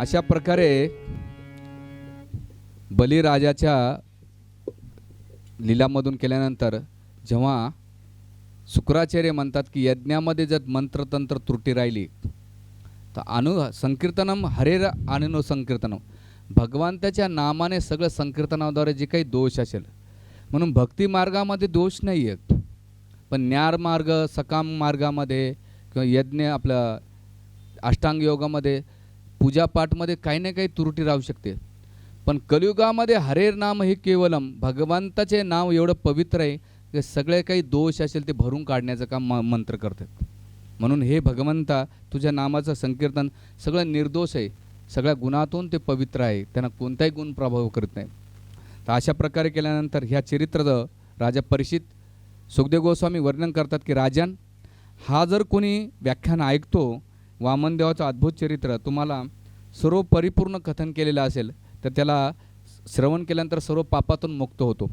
अशा प्रकारे बलिराजाच्या लीलामधून केल्यानंतर जेव्हा शुक्राचार्य म्हणतात की यज्ञामध्ये जर मंत्रतंत्र त्रुटी राहिली तर संकीर्तनम हरेर अनुनो संकीर्तनम, भगवंताच्या नामाने सगळं संकीर्तनाद्वारे जे काही दोष असेल, म्हणून भक्ती मार्गामध्ये दोष नाही आहेत, पण ज्ञान मार्ग सकाम मार्गामध्ये किंवा यज्ञ आपलं अष्टांग योगामध्ये पूजापाठमध्ये काही ना काही त्रुटी राहू शकते. पण कलियुगामध्ये हरेर नाम हे केवलम, भगवंताचे नाव एवढं पवित्र आहे की सगळे काही दोष असेल ते भरून काढण्याचं काम मंत्र करतात. म्हणून हे भगवंता तुझ्या नामाचं संकीर्तन सगळं निर्दोष आहे, सगळ्या गुणातून ते पवित्र आहे, त्यांना कोणताही गुण प्रभाव करत नाही. तर अशा प्रकारे केल्यानंतर ह्या चरित्राचं राजा परीक्षित सुखदेव गोस्वामी वर्णन करतात की राजन, हा जर कोणी व्याख्यान ऐकतो वामनदेवाचं अद्भुत चरित्र तुम्हाला सर्व परिपूर्ण कथन केलेलं असेल तर त्याला श्रवण केल्यानंतर सर्व पापातून मुक्त होतो.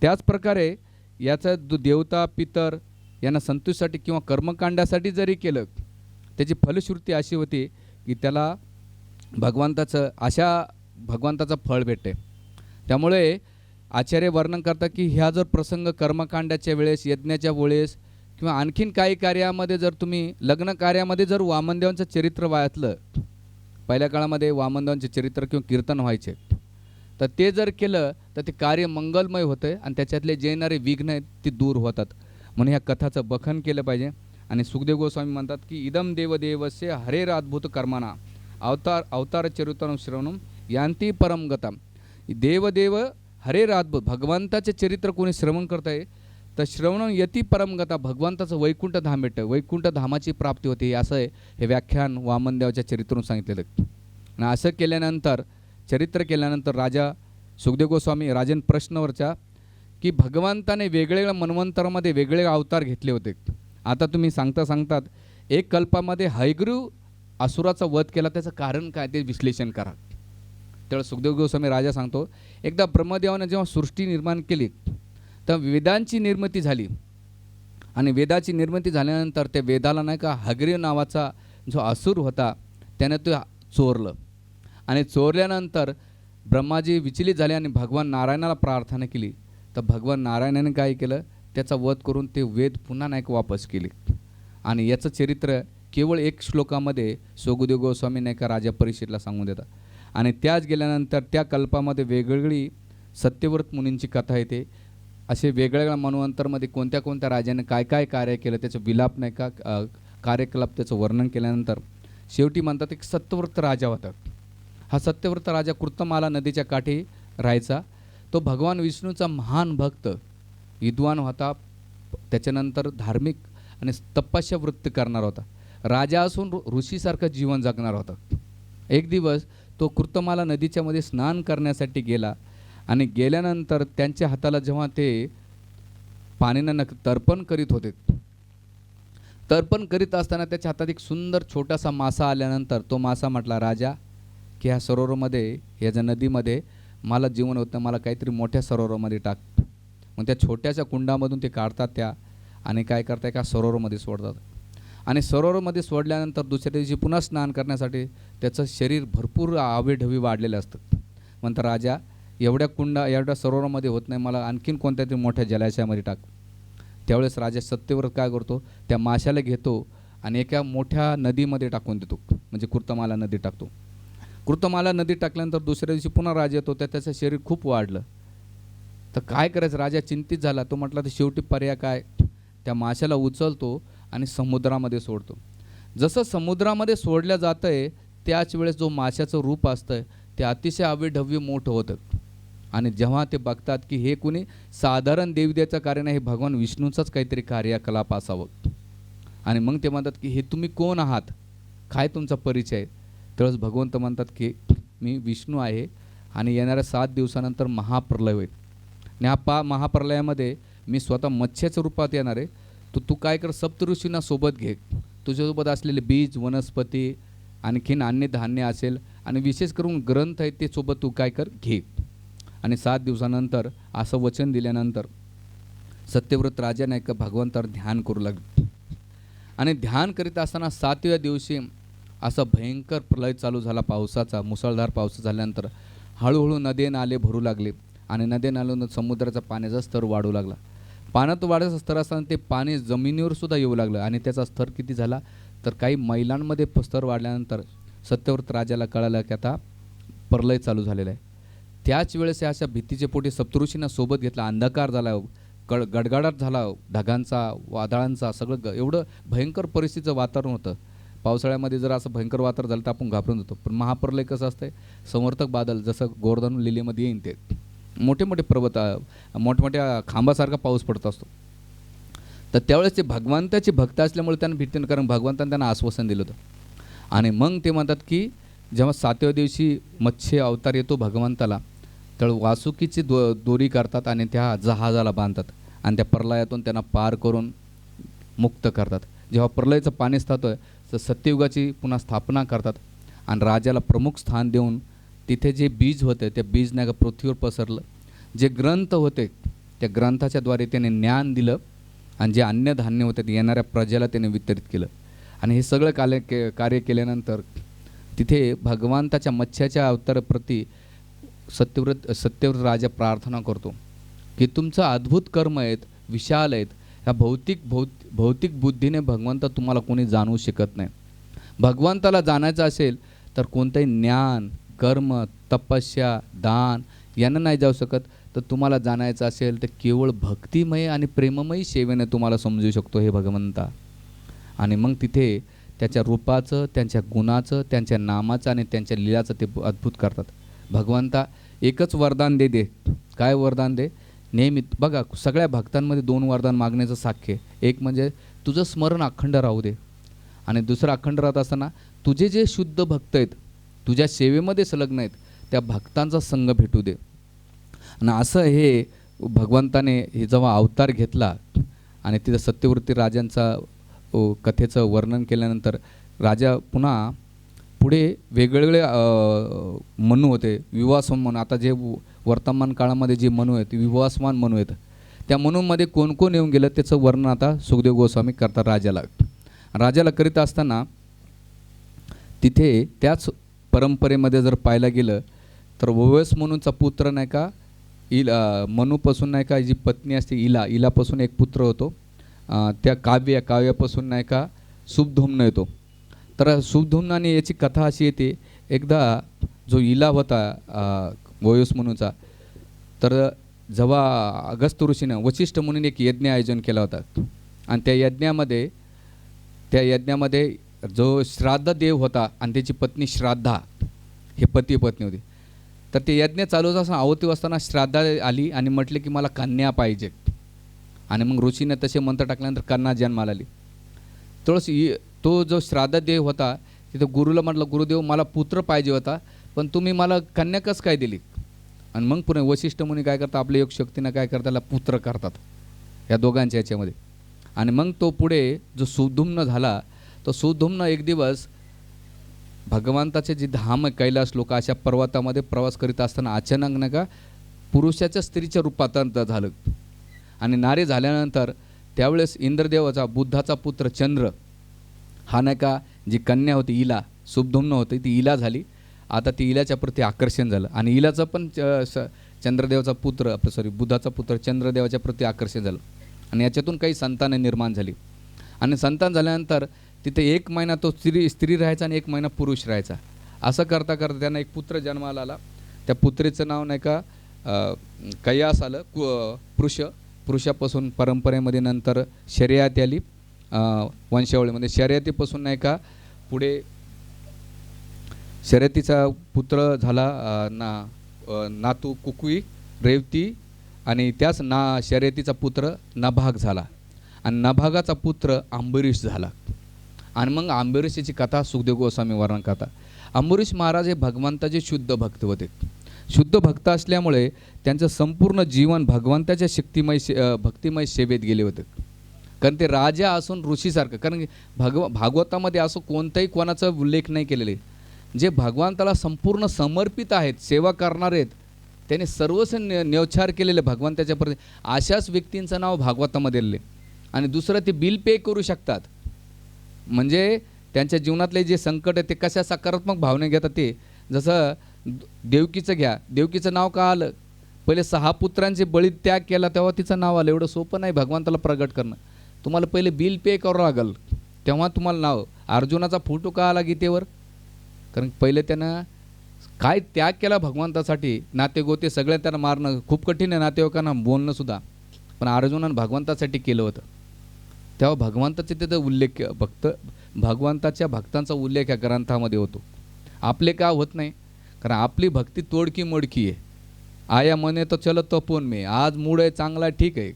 त्याचप्रकारे याचं देवता पितर यांना संतुष्टीसाठी किंवा कर्मकांडासाठी जरी केलं त्याची फलश्रुती अशी होती की त्याला भगवंताचं फळ भेटते. त्यामुळे आचार्य वर्णन करतात की ह्या जर प्रसंग कर्मकांडाच्या वेळेस, यज्ञाच्या वेळेस किंवा आणखीन काही कार्यामध्ये जर तुम्ही लग्न कार्यामध्ये जर वामनदेवांचं चरित्र वाचलं, पहिल्या काळामध्ये वामनदेवांचे चरित्र किंवा कीर्तन व्हायचे, तर ते जर केलं तर ते कार्य मंगलमय होतं आणि त्याच्यातले जे येणारे विघ्न आहेत ते दूर होतात. म्हणून ह्या कथाचं बखन केलं पाहिजे. आणि सुखदेव गोस्वामी म्हणतात की इदम देवदेवस्य हरेर अद्भुत कर्मणा अवतार चरित्रम श्रवणम यांती परम गता. देवदेव हरेर अद्भुत, भगवंताचे चरित्र कोणी श्रवण करत आहे तर श्रवण यती परमगता, भगवंताचं वैकुंठ धाम भेटतं, वैकुंठ धामाची प्राप्ती होते. असं आहे हे व्याख्यान वामनदेवाच्या चरित्रातून सांगितलेलं. आणि असं केल्यानंतर चरित्र केल्यानंतर राजा सुखदेव गोस्वामी राजन प्रश्नवरच्या की भगवंताने वेगवेगळ्या मन्वंतरामध्ये वेगळे अवतार घेतले होते. आता तुम्ही सांगतात एक कल्पामध्ये हयग्रीव असुराचा वध केला, त्याचं कारण काय ते विश्लेषण करा. तेव्हा सुखदेव गोस्वामी राजा सांगतो, एकदा ब्रह्मदेवाने जेव्हा सृष्टी निर्माण केली तर वेदांची निर्मिती झाली आणि वेदाची निर्मिती झाल्यानंतर त्या वेदाला नाही का हयग्रीव नावाचा जो असुर होता त्याने तो चोरलं आणि चोरल्यानंतर ब्रह्माजी विचलित झाले आणि भगवान नारायणाला प्रार्थना केली. तर भगवान नारायणाने काय केलं, त्याचा वध करून ते वेद पुन्हा नाही का वापस केले. आणि याचं चरित्र केवळ एक श्लोकामध्ये सुखदेव गोस्वामी नाही का राजा परीक्षितला सांगून देतात. आणि त्याच गेल्यानंतर त्या कल्पामध्ये वेगवेगळी सत्यव्रत मुनींची कथा येते. असे वेगवेगळ्या मन्वंतरमध्ये कोणत्या कोणत्या राजाने काय काय कार्य केलं त्याचं विलाप नाही का कार्यकलाप त्याचं वर्णन केल्यानंतर शेवटी म्हणतात एक सत्यव्रत राजा होता. हा सत्यव्रत राजा कृतमाला नदीच्या काठी राहायचा. तो भगवान विष्णूचा महान भक्त विद्वान होता, त्याच्यानंतर धार्मिक आणि तपस्या वृत्ती करणार होता. राजा असून ऋषीसारखं जीवन जगणार होता. एक दिवस तो कृतमाला नदीच्या मध्ये स्नान करण्यासाठी गेला आणि गेल्यानंतर त्यांच्या हाताला जेव्हा ते पाण्यानं तर्पण करीत होते, तर्पण करीत असताना त्याच्या हातात एक सुंदर छोटासा मासा आल्यानंतर तो मासा म्हटला, राजा की ह्या सरोवरामध्ये ह्या ज्या नदीमध्ये मला जीवन होतं, मला काहीतरी मोठ्या सरोवरामध्ये टाक. मग त्या छोट्याशा कुंडामधून ते काढतात त्या आणि काय करतात का सरोवरामध्ये सोडतात. आणि सरोवरामध्ये सोडल्यानंतर दुसऱ्या दिवशी पुन्हा स्नान करण्यासाठी त्याचं शरीर भरपूर आवेढवी वाढलेलं असतं. म्हणतात राजा एवढ्या सरोवरामध्ये होत नाही, मला आणखीन कोणत्या तरी मोठ्या जलाशयामध्ये टाक. त्यावेळेस राजा सत्यव्रत काय करतो, त्या माशाला घेतो आणि एका मोठ्या नदीमध्ये टाकून देतो, म्हणजे कृतमाला नदी टाकतो. कृतमाला नदी टाकल्यानंतर दुसऱ्या दिवशी पुन्हा राजा येतो, त्याचं शरीर खूप वाढलं. तर काय करायचं, राजा चिंतित झाला. तो म्हटला तर शेवटी पर्याय काय, त्या माशाला उचलतो आणि समुद्रामध्ये सोडतो. जसं समुद्रामध्ये सोडल्या जातं आहे त्याच वेळेस जो माशाचं रूप असतं ते अतिशय अविढव्य मोठं होतं. आणि जेव्हा ते बघतात की हे कुणी साधारण देवदेवाचं कार्य नाही, हे भगवान विष्णूचंच काहीतरी कार्यकलाप असावं. आणि मग ते म्हणतात की हे तुम्ही कोण आहात, काय तुमचा परिचय आहे. त्यावेळेस भगवंत म्हणतात की मी विष्णू आहे आणि येणाऱ्या 7 दिवसानंतर महाप्रलय होईल आणि हा महाप्रलयामध्ये मी स्वतः मत्स्याच्या रूपात येणार आहे. तू काय कर, सप्तऋषींना सोबत घे, तुझ्यासोबत असलेले बीज वनस्पती आणखीन अन्य धान्य असेल आणि विशेष करून ग्रंथ आहेत ते सोबत तू काय कर घे. आणि 7 दिवसानंतर असं वचन दिल्यानंतर सत्यव्रत राजाने एक भगवंतावर ध्यान करू लागले. आणि ध्यान करीत असताना 7व्या दिवशी असा भयंकर प्रलय चालू झाला पावसाचा, मुसळधार पाऊस झाल्यानंतर हळूहळू नदे नाले भरू लागले आणि नदे नाले समुद्राचा पाण्याचा स्तर वाढू लागला. पाण्यात वाढायचा स्तर असताना ते पाणी जमिनीवर सुद्धा येऊ लागलं आणि त्याचा स्तर किती झाला तर काही मैलांमध्ये स्तर वाढल्यानंतर सत्यव्रत राजाला कळालं की आता प्रलय चालू झालेला आहे. त्याच वेळेस अशा भीतीचे पोटी सप्तऋषींना सोबत घेतला. अंधकार झाला, गडगडाट झाला, ढगांचा, वादळांचा, सगळं एवढं भयंकर परिस्थितीचं वातावरण होतं. पावसाळ्यामध्ये जर असं भयंकर वातावरण झालं तर आपण घाबरून जातो. पण महाप्रलय कसं असतंय, समर्थक बादल जसं गोवर्धन लिलेमध्ये येईन ते मोठे मोठे पर्वत, मोठमोठ्या खांबासारखा पाऊस पडत असतो. तर त्यावेळेस ते भगवंताचे भक्त असल्यामुळे त्यांना भीती नाही, कारण भगवंताने त्यांना आश्वासन दिलं होतं. आणि मग ते म्हणतात की जेव्हा 7व्या दिवशी मत्स्य अवतार येतो भगवंताला, तर वासुकीची दोरी करतात आणि त्या जहाजाला बांधतात आणि त्या प्रलयातून त्यांना पार करून मुक्त करतात. जेव्हा प्रलयाचं पाणी स्थातोय तर सत्ययुगाची पुन्हा स्थापना करतात आणि राजाला प्रमुख स्थान देऊन तिथे जे बीज होते त्या बीज नाही का पृथ्वीवर पसरलं. जे ग्रंथ होते त्या ग्रंथाच्याद्वारे त्याने ज्ञान दिलं आणि जे अन्नधान्य होते ते येणाऱ्या प्रजेला त्याने वितरित केलं. आणि हे सगळं कार्य केल्यानंतर तिथे भगवंताच्या मत्स्याच्या अवताराप्रती सत्यव्रत राजा प्रार्थना करतो की तुमचं अद्भुत कर्म आहेत, विशाल आहेत, ह्या भौतिक बुद्धीने भगवंता तुम्हाला कोणी जाणू शकत नाही. भगवंताला जाणायचं असेल तर कोणतंही ज्ञान, कर्म, तपस्या, दान यांना नाही जाऊ शकत. तर तुम्हाला जाणायचं असेल तर केवळ भक्तिमय आणि प्रेममयी सेवेने तुम्हाला समजू शकतो हे भगवंता. आणि मग तिथे त्याच्या रूपाचं, त्यांच्या गुणाचं, त्यांच्या नामाचं आणि त्यांच्या लीलाचं ते अद्भुत करतात. भगवंता एकच वरदान दे. काय वरदान दे? नेहमी बघा सगळ्या भक्तांमध्ये 2 वरदान मागण्याचं साख्य. एक म्हणजे तुझं स्मरण अखंड राहू दे आणि दुसरं अखंड राहत असताना तुझे जे शुद्ध भक्त आहेत, तुझ्या सेवेमध्ये संलग्न आहेत, त्या भक्तांचा संग भेटू दे. आणि असं हे भगवंताने हे जेव्हा अवतार घेतला आणि तिथं सत्यव्रती राजांचा कथेचं वर्णन केल्यानंतर राजा पुन्हा पुढे वेगवेगळे मनू होते, विवासवान मनू. आता जे वर्तमान काळामध्ये जे मनू आहेत विवासवान मनू आहेत, त्या मनूमध्ये कोण कोण येऊन गेलं त्याचं वर्णन आता सुखदेव गोस्वामी करतात राजाला करीत असताना तिथे त्याच परंपरेमध्ये जर पाहायला गेलं तर ववस मनूचा पुत्र नाही का मनूपासून नाही का जी पत्नी असते इलापासून एक पुत्र होतो. त्या काव्यापासून नाही का शुभधुम्न येतो. तर शुभधुम्नाने याची कथा अशी येते, एकदा जो इला होता वयोस मनूचा, तर जेव्हा अगस्त्य ऋषीनं वशिष्ठ मुनीने एक यज्ञ आयोजन केला होता आणि त्या यज्ञामध्ये जो श्राद्ध देव होता आणि त्याची पत्नी श्राद्धा, हे पती पत्नी होती. तर ते यज्ञ चालू असताना आवती असताना श्राद्धा आली आणि म्हटले की मला कन्या पाहिजे. आणि मग ऋषीने तसे मंत्र टाकल्यानंतर कन्या जन्माला आली. तो जो श्राद्ध देव होता तिथं गुरुला म्हटलं, गुरुदेव मला पुत्र पाहिजे होता पण तुम्ही मला कन्या कसं काय दिली? आणि मग पुन्हा वशिष्ठ मुनी काय करतात, आपल्या योग शक्तीनं काय करतात, त्याला पुत्र करतात या दोघांच्या याच्यामध्ये. आणि मग तो पुढे जो सुधुम्न झाला, तो सुधुम्न एक दिवस भगवंताचे जे धाम कैलास लोक अशा पर्वतामध्ये प्रवास करीत असताना अचानक नाही का पुरुषाच्या स्त्रीच्या रूपांतर झालं. आणि नारी झाल्यानंतर त्यावेळेस इंद्रदेवाचा बुद्धाचा पुत्र चंद्र हा नाही का जी कन्या होती इला, शुभधुम्न होती, ती इला झाली. आता ती इलाच्या प्रती आकर्षण झालं आणि इलाचं पण चंद्रदेवाचा पुत्र बुद्धाचा पुत्र चंद्रदेवाच्या प्रती आकर्षण झालं आणि याच्यातून काही संताने निर्माण झाली. आणि संतान झाल्यानंतर तिथे 1 महिना तो स्त्री राहायचा आणि 1 महिना पुरुष राहायचा. असं करता करता त्यांना एक पुत्र जन्माला आला. त्या पुत्रीचं नाव नाही का कैयास आलं. पुरुषापासून परंपरेमध्ये नंतर शर्यत आली, वंशावळीमध्ये शर्यतीपासून नाही का पुढे शर्यतीचा पुत्र झाला नातू कुकुई रेवती आणि त्याच शर्यतीचा पुत्र नभाग झाला आणि नभागाचा पुत्र अंबरीश झाला. आणि मग अंबरीशीची कथा सुखदेव गोस्वामी वर्णन करतात. अंबरीश महाराज हे भगवंताचे शुद्ध भक्त होते. शुद्ध भक्त असल्यामुळे त्यांचं संपूर्ण जीवन भगवंताच्या भक्तिमय सेवेत गेले होते. कारण ते राजा असून ऋषीसारखं, कारण भागवतामध्ये असं कोणताही कोणाचा उल्लेख नाही केलेले. जे भगवंताला संपूर्ण समर्पित आहेत, सेवा करणारे आहेत, त्याने सर्वस्व न्यौछार केलेले भगवंताच्या प्रती, अशाच व्यक्तींचं नाव भागवतामध्ये लिहिले. आणि दुसरं ते बिल पे करू शकतात, म्हणजे त्यांच्या जीवनातले जे संकट आहे ते कशा सकारात्मक भावने घेतात ते. जसं देवकीचं घ्या, देवकीचं नाव का आलं? पहिले 6 पुत्रांचे बळी त्याग केला तेव्हा तिचं नाव आलं. एवढं सोपं नाही भगवंताला प्रगट करणं. तुम्हाला पहिले बिल पे करावं लागेल तेव्हा तुम्हाला नाव. अर्जुनाचा फोटो का आला गीतेवर? कारण पहिले त्यानं काय त्याग केला भगवंतासाठी. नातेगोते सगळे त्यांना मारणं खूप कठीण आहे, नातेवाईकांना बोलणंसुद्धा. पण अर्जुनानं भगवंतासाठी केलं होतं. तेव्हा भगवंताचे तिथं उल्लेख भगवंताच्या भक्तांचा उल्लेख या ग्रंथामध्ये होतो. आपले का होत नाही? कारण आपली भक्ती तोडकी मोडकी आहे. आया मने तर चल तपोन में, आज मूड आहे चांगला ठीक आहे,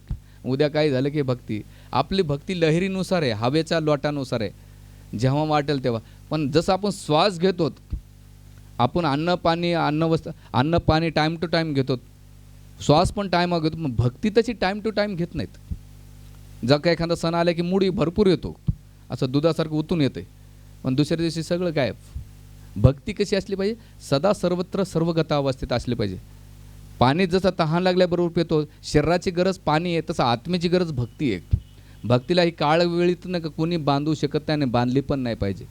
उद्या काय झालं की भक्ती. आपली भक्ती लहरीनुसार आहे, हवेच्या लोटानुसार आहे, जेव्हा वाटेल तेव्हा. पण जसं आपण श्वास घेतो, आपण अन्न पाणी टाईम टू टाईम घेतो, श्वास पण टाईम घेतो. मग भक्ती तशी टाईम टू टाईम घेत नाहीत. जर का एखादा सण आला की मूड भरपूर येतो, असं दुधासारखं उतून येते, पण दुसऱ्या दिवशी सगळं गायब. भक्ती कशी असली पाहिजे? सदा सर्वत्र सर्वगता अवस्थेत असली पाहिजे. पाणी जसं तहान लागल्याबरोबर पितो, शरीराची गरज पाणी आहे, तसं आत्मेची गरज भक्ती आहे. भक्तीला ही काळ वेळीत नाही का कोणी बांधू शकत नाही आणि बांधली पण नाही पाहिजे.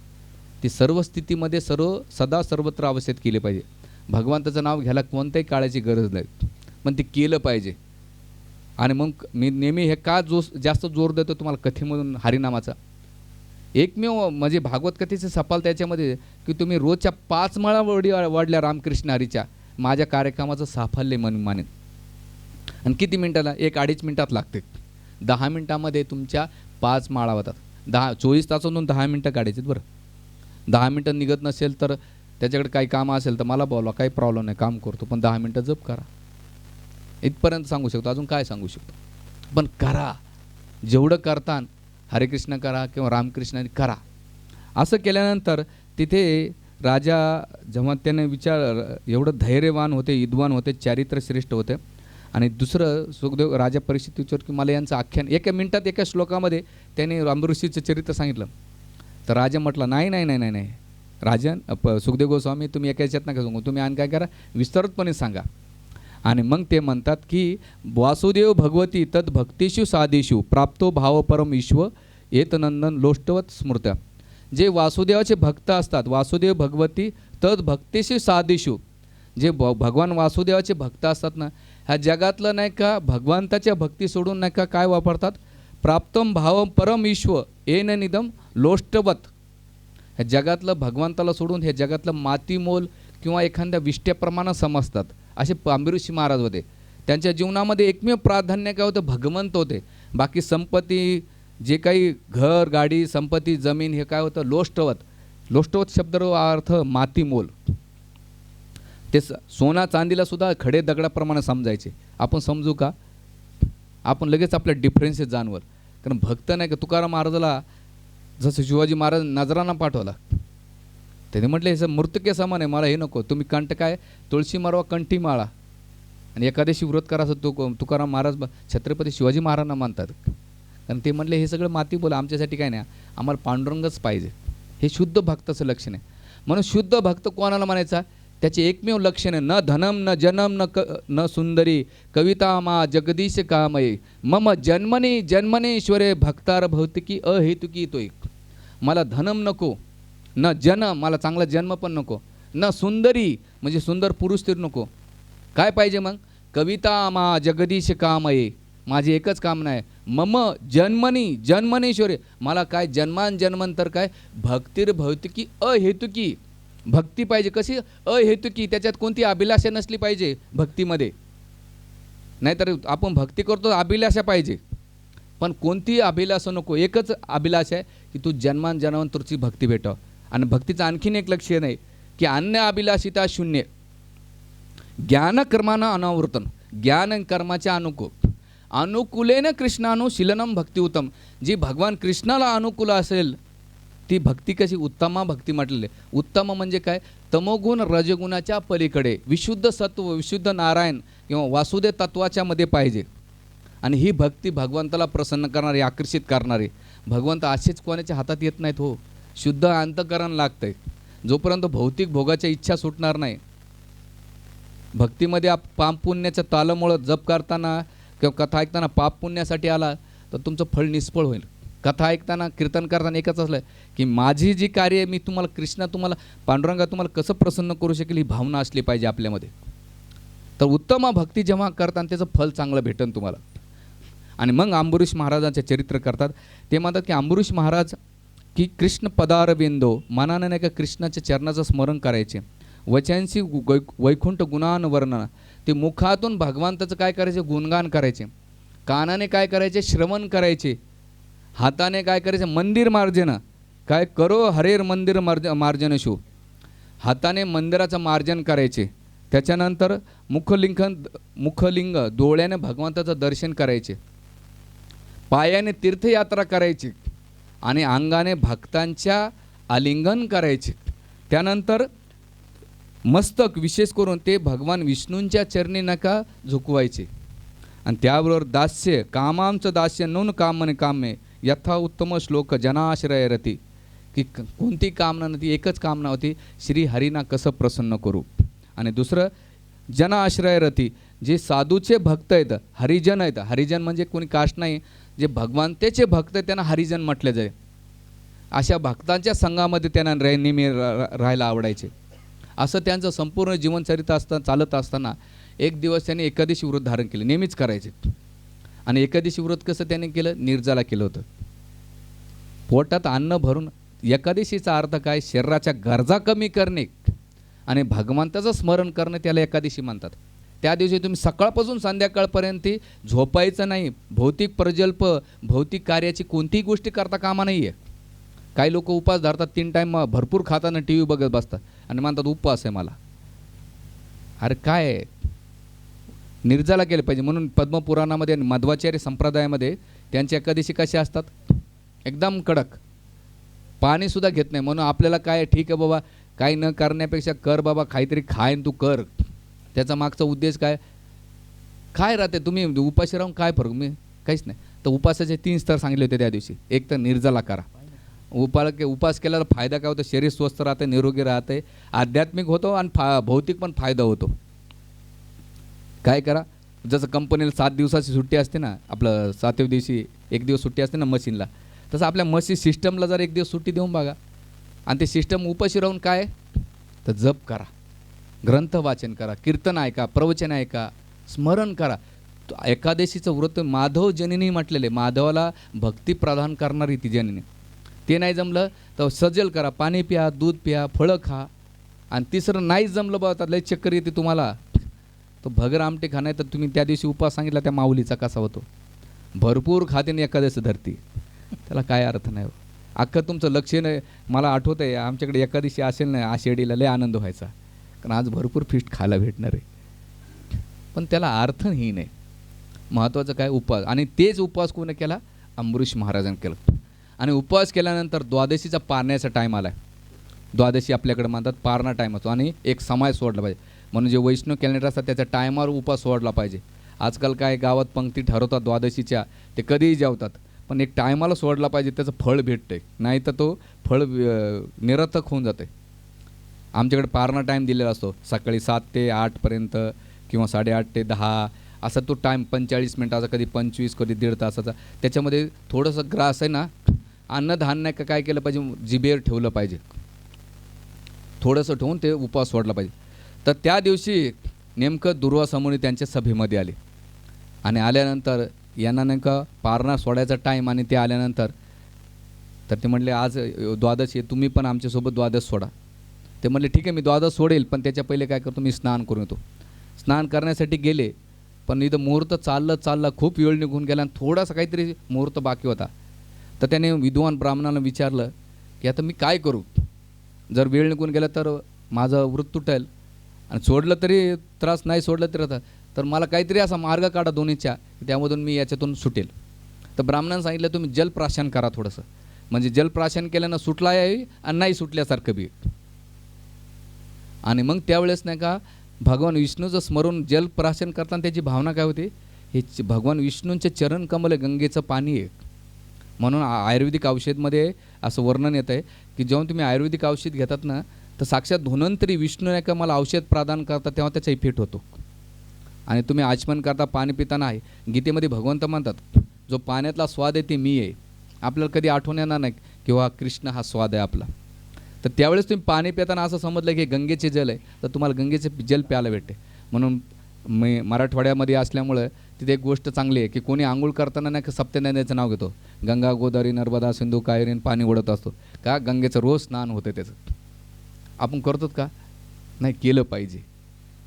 ती सर्व स्थितीमध्ये सदा सर्वत्र अवस्थेत केली पाहिजे. भगवंताचं नाव घ्यायला कोणत्याही काळाची गरज नाही, पण ते केलं पाहिजे. आणि मग मी नेहमी हे का जास्त जोर देतो तुम्हाला कथेमधून हरिनामाचा. एकमेव म्हणजे भागवत कथेचे सफल त्याच्यामध्ये की तुम्ही रोजच्या 5 माळा वाढल्या रामकृष्ण हरीच्या, माझ्या कार्यक्रमाचं साफल्य मानेन. आणि किती मिनटाला? 1-2.5 मिनटात लागते. 10 मिनटामध्ये तुमच्या 5 माळा होतात. 24 तासातून 10 मिनटं काढायचे बरं. 10 मिनटं निघत नसेल तर त्याच्याकडे काही कामं असेल तर मला बोलवा, काही प्रॉब्लेम नाही, काम करतो, पण 10 मिनटं जप करा. इथपर्यंत सांगू शकतो, अजून काय सांगू शकतो. पण करा, जेवढं करता हरे कृष्ण करा किंवा रामकृष्ण करा. असं केल्यानंतर तिथे राजा जेव्हा त्याने एवढं धैर्यवान होते, विद्वान होते, चारित्र्य श्रेष्ठ होते. आणि दुसरं सुखदेव राजा परीक्षित विचार की मला यांचं आख्यान 1 मिनिटात 1 श्लोकामध्ये त्याने रामऋषीचं चरित्र सांगितलं. तर राजा म्हटलं नाही नाही नाही नाही नाही राजन, सुखदेव गोस्वामी तुम्ही एका याच्यात नका सांगू, तुम्ही आणि काय करा विस्तृतपणे सांगा. आणि मग ते म्हणतात की वासुदेव भगवती तद भक्तिषु साधीषु प्राप्तो भाव परम ईश्व एतनंदन लोष्टवत स्मृत्या. जे वासुदेवाचे भक्त असतात, वासुदेव भगवती तद भक्तिषु साधीषु, जे भगवान वासुदेवाचे भक्त असतात ना, ह्या जगातलं नाही का भगवंताच्या भक्ती सोडून नाही का काय वापरतात? प्राप्तम भाव परम ईश्व येन निदम लोष्टवत. ह्या जगातलं भगवंताला सोडून हे जगातलं मातीमोल किंवा एखाद्या विष्ट्याप्रमाणे समजतात. असे ऋषी महाराज होते. त्यांच्या जीवनामध्ये एकमेव प्राधान्य काय होतं? भगवंत होते. बाकी संपत्ती, जे काही घर गाडी संपत्ती जमीन, हे काय होतं? लोष्टवत. लोष्टवत शब्दाचा अर्थ मातीमोल. ते सोना चांदीला सुद्धा खडे दगडाप्रमाणे समजायचे. आपण समजू का? आपण लगेच आपल्या डिफरन्सेस जाणवल. कारण भक्त नाही का तुकाराम महाराजाला जसं शिवाजी महाराज नजराना पाठवला, त्याने म्हटले हे मृतके समान आहे, मला हे नको, तुम्ही कंठ काय तुळशी मारवा कंठी माळा. आणि एकादशी व्रत करा असं तुकाराम महाराज छत्रपती शिवाजी महाराजांना मानतात. कारण ते म्हटले हे सगळं माती बोला, आमच्यासाठी काय नाही, आम्हाला पांडुरंगच पाहिजे. हे शुद्ध भक्ताचं लक्षण आहे. म्हणून शुद्ध भक्त कोणाला म्हणायचा? त्याचे एकमेव लक्षण आहे न धनम न जनम न सुंदरी कविता मा जगदीश कामये मम जन्मने जन्मनेश्वरे भक्तार भौतिकी अहेतुकी. तो एक, मला धनम नको, न जन मला चांगला जन्म पण नको, न सुंदरी म्हणजे सुंदर पुरुष तरी नको. काय पाहिजे मग? कविता मा जगदीश कामये, माझी एकच कामना आहे. मम जन्मनी जन्मनेश्वरे, मला काय जन्मान जन्मांतर काय भक्तीर भौतिकी अहेतुकी. भक्ती पाहिजे कशी? अहेतुकी, त्याच्यात कोणती अभिलाषा नसली पाहिजे भक्तीमध्ये. नाहीतर आपण भक्ती करतो अभिलाषा पाहिजे, पण कोणतीही अभिलाषा नको. एकच अभिलाषा आहे की तू जन्मान जन्मांतरची भक्ती भेटाव. आणि भक्तीचं आणखीन एक लक्ष नाही की अन्य अभिलाषिता शून्य, ज्ञान कर्मानं अनावृतन, ज्ञान कर्माच्या अनुकूलेन कृष्णानुशीलनम भक्ती उत्तम. जी भगवान कृष्णाला अनुकूल असेल ती भक्ती कशी? उत्तमा भक्ती म्हटलेले. उत्तम म्हणजे काय? तमोगुण रजगुणाच्या पलीकडे विशुद्ध सत्व, विशुद्ध नारायण किंवा वासुदेव तत्वाच्या मध्ये पाहिजे. आणि ही भक्ती भगवंताला प्रसन्न करणारी, आकर्षित करणारी. भगवंत असेच कोणाच्या हातात येत नाहीत हो. शुद्ध अंतकरण लागतंय. जोपर्यंत भौतिक भोगाच्या इच्छा सुटणार नाही, भक्तीमध्ये पाप पुण्याच्या तालामुळं जप करताना किंवा कथा ऐकताना पाप पुण्यासाठी आला तर तुमचं फळ निष्फळ होईल. कथा ऐकताना कीर्तन करताना एकच असलं की माझी जी कार्य आहे मी तुम्हाला कृष्णा तुम्हाला पांडुरंगा तुम्हाला कसं प्रसन्न करू शकेल ही भावना असली पाहिजे आपल्यामध्ये. तर उत्तम भक्ती जेव्हा करताना त्याचं फल चांगलं भेटेल तुम्हाला. आणि मग अंबरीश महाराजांचे चरित्र करतात. ते म्हणतात की अंबरीश महाराज की कृष्ण पदारविंदो मनाने नाही का कृष्णाच्या चरणाचं स्मरण करायचे. वचनशी वैकुंठ गुणान वर्णन ते मुखातून भगवंताचं काय करायचे गुणगान करायचे. कानाने काय करायचे श्रवण करायचे. हाताने काय करायचे मंदिर मार्जन काय करो हरेर मंदिर मार्जन शो हाताने मंदिराचं मार्जन करायचे. त्याच्यानंतर मुखलिंग डोळ्याने भगवंताचं दर्शन करायचे. पायाने तीर्थयात्रा करायची आणि अंगाने भक्तांच्या आलिंगन करायचे. त्यानंतर मस्तक विशेष करून ते भगवान विष्णूंच्या चरणी नका झुकवायचे. आणि त्याबरोबर दास्य कामांचं दास्य नून कामने कामे यथा उत्तम श्लोक जनाश्रय रती की कोणती कामना नव्हती एकच कामना होती श्री हरीना कसं प्रसन्न करू. आणि दुसरं जनाश्रय रती जे साधूचे भक्त आहेत हरिजन आहेत. हरिजन म्हणजे कोणी कास्ट नाही जे भगवंताचे भक्त त्यांना हरिजन म्हटले जाईल. अशा भक्तांच्या संघामध्ये त्यांना नेहमी राहायला आवडायचे. असं त्यांचं संपूर्ण जीवनचरित्र चालत असताना एक दिवस त्यांनी एकादशी व्रत धारण केले. नेहमीच करायचे. आणि एकादशी व्रत कसं त्याने केलं निर्जला केलं होतं. पोटात अन्न भरून एकादशीचा अर्थ काय शरीराच्या गरजा कमी करणे आणि भगवंताचं स्मरण करणे त्याला एकादशी म्हणतात. त्या दिवशी तुम्ही सकाळपासून संध्याकाळपर्यंत झोपायचं नाही. भौतिक प्रजल्प भौतिक कार्याची कोणतीही गोष्टी करता कामा नाही आहे. काही लोक उपवास धरतात 3 टाईम भरपूर खाताना टी व्ही बघत बसतात आणि म्हणतात उपवास आहे मला. अरे काय आहे निर्जला केलं पाहिजे. म्हणून पद्मपुराणामध्ये आणि मध्वाचार्य संप्रदायामध्ये त्यांच्या एकादशी कशा असतात एकदम कडक पाणीसुद्धा घेत नाही. म्हणून आपल्याला काय ठीक आहे बाबा काही न करण्यापेक्षा कर बाबा काहीतरी खाय तू कर. त्याचा मागचा उद्देश काय राहते तुम्ही उपाशी राहून काय फरक मी काहीच नाही. तर उपासाचे 3 स्तर सांगितले होते त्या दिवशी. एक तर निर्जला करा. उपास केल्याला फायदा काय होतो शरीर स्वस्थ राहते निरोगी राहते आध्यात्मिक होतो आणि भौतिक पण फायदा होतो. काय करा जसं कंपनीला 7 दिवसाची सुट्टी असते ना आपलं 7व्या दिवशी 1 दिवस सुट्टी असते ना मशीनला तसं आपल्या मशीन सिस्टमला जर 1 दिवस सुट्टी देऊन बघा. आणि ते सिस्टम उपाशी राहून काय तर जप करा ग्रंथ वाचन करा कीर्तन ऐका प्रवचन ऐका स्मरण करा. एकादशीचं व्रत माधव जननी म्हटलेले माधवाला भक्ती प्रदान करणारी ती जननी. ते नाही जमलं तर सजल करा पाणी प्या दूध प्या फळं खा. आणि तिसरं नाही जमलं बघा लय चक्कर येते तुम्हाला तो भगर आमटे खा. नाही तर तुम्ही त्या दिवशी उपास सांगितला त्या माऊलीचा कसा होतो भरपूर खाते एकादशी धरती त्याला काय अर्थ नाही. अख्खं तुमचं लक्ष नाही. मला आठवत आहे आमच्याकडे एकादशी असेल ना आषाढीला लय आनंद व्हायचा कारण आज भरपूर फिस्ट खायला भेटणार आहे. पण त्याला अर्थही नाही. महत्त्वाचं काय उपवास. आणि तेच उपवास कोणी केला अंबरीश महाराजांनी केलं. आणि उपवास केल्यानंतर द्वादशीचा पारण्याचा टाईम आला आहे. द्वादशी आपल्याकडे म्हणतात पारणा टाईम असतो आणि एक समय सोडला पाहिजे. म्हणून जे वैष्णव कॅलेंडर असतात त्याच्या टायमावर उपवास सोडला पाहिजे. आजकाल काय गावात पंक्ती ठरवतात द्वादशीच्या ते कधीही जेवतात पण एक टायमाला सोडला पाहिजे त्याचं फळ भेटते नाही तर तो फळ निरर्थक होऊन जाते. आमच्याकडे पारणा टाईम दिलेला असतो सकाळी 7 ते 8 पर्यंत किंवा 8:30 ते 10 असा तो टाईम 45 मिनटाचा कधी 25 कधी 1.5 तासाचा. त्याच्यामध्ये थोडंसं ग्रास आहे ना अन्नधान्य का काय केलं पाहिजे जिभेवर ठेवलं पाहिजे थोडंसं ठेवून ते उपवास सोडला पाहिजे. तर त्या दिवशी नेमकं दुर्वासा मुनी त्यांच्या सभेमध्ये आले आणि आल्यानंतर यांना नेमका पारणा सोडायचा टाईम आणि ते आल्यानंतर तर ते म्हणले आज द्वादशी तुम्ही पण आमच्यासोबत द्वादश सोडा. ते म्हणले ठीक आहे मी द्वादश सोडेल पण त्याच्या पहिले काय करतो मी स्नान करून येतो. स्नान करण्यासाठी गेले पण इथं मुहूर्त चाललं खूप वेळ निघून गेला आणि थोडासा काहीतरी मुहूर्त बाकी होता. तर त्याने विद्वान ब्राह्मणाला विचारलं की आता मी काय करू जर वेळ निघून गेला तर माझं व्रत तुटेल आणि सोडलं तरी त्रास नाही सोडलं तरी होता तर मला काहीतरी असा मार्ग काढा दोन्हीच्या त्यामधून मी याच्यातून सुटेल. तर ब्राह्मणानं सांगितलं तुम्ही जलप्राशन करा थोडंसं म्हणजे जलप्राशन केल्यानं सुटला आहे आणि नाही सुटल्यासारखं बी. आणि मग त्यावेळेस नाही का भगवान विष्णूचं स्मरून जलप्राशन करताना त्याची भावना काय होते हे भगवान विष्णूंचे चरण कमल गंगेचं पाणी आहे. म्हणून आयुर्वेदिक औषधमध्ये असं वर्णन येतं आहे की जेव्हा तुम्ही आयुर्वेदिक औषध घेतात ना तर साक्षात धन्वंतरी विष्णू नाही का मला औषध प्रदान करतात तेव्हा त्याचा इफेक्ट होतो. आणि तुम्ही आचमन करता पाणी पिताना आहे गीतेमध्ये भगवंत म्हणतात जो पाण्यातला स्वाद आहे ते मी आहे आपल्याला कधी आठवण येणार नाही किंवा कृष्ण हा स्वाद आहे आपला. तर त्यावेळेस तुम्ही पाणी पिताना असं समजलं की हे गंगेचे जल आहे, तर तुम्हाला गंगेचे जल प्यायला भेटते. म्हणून मी मराठवाड्यामध्ये असल्यामुळं तिथे एक गोष्ट चांगली आहे की कोणी आंघोळ करताना नाही का सप्तनद्यांचं नाव घेतो, गंगा गोदावरी नर्मदा सिंधू कावेरी, पाणी ओढत असतो का, गंगेचं रोज स्नान होतं. त्याचं आपण करतो का नाही, केलं पाहिजे.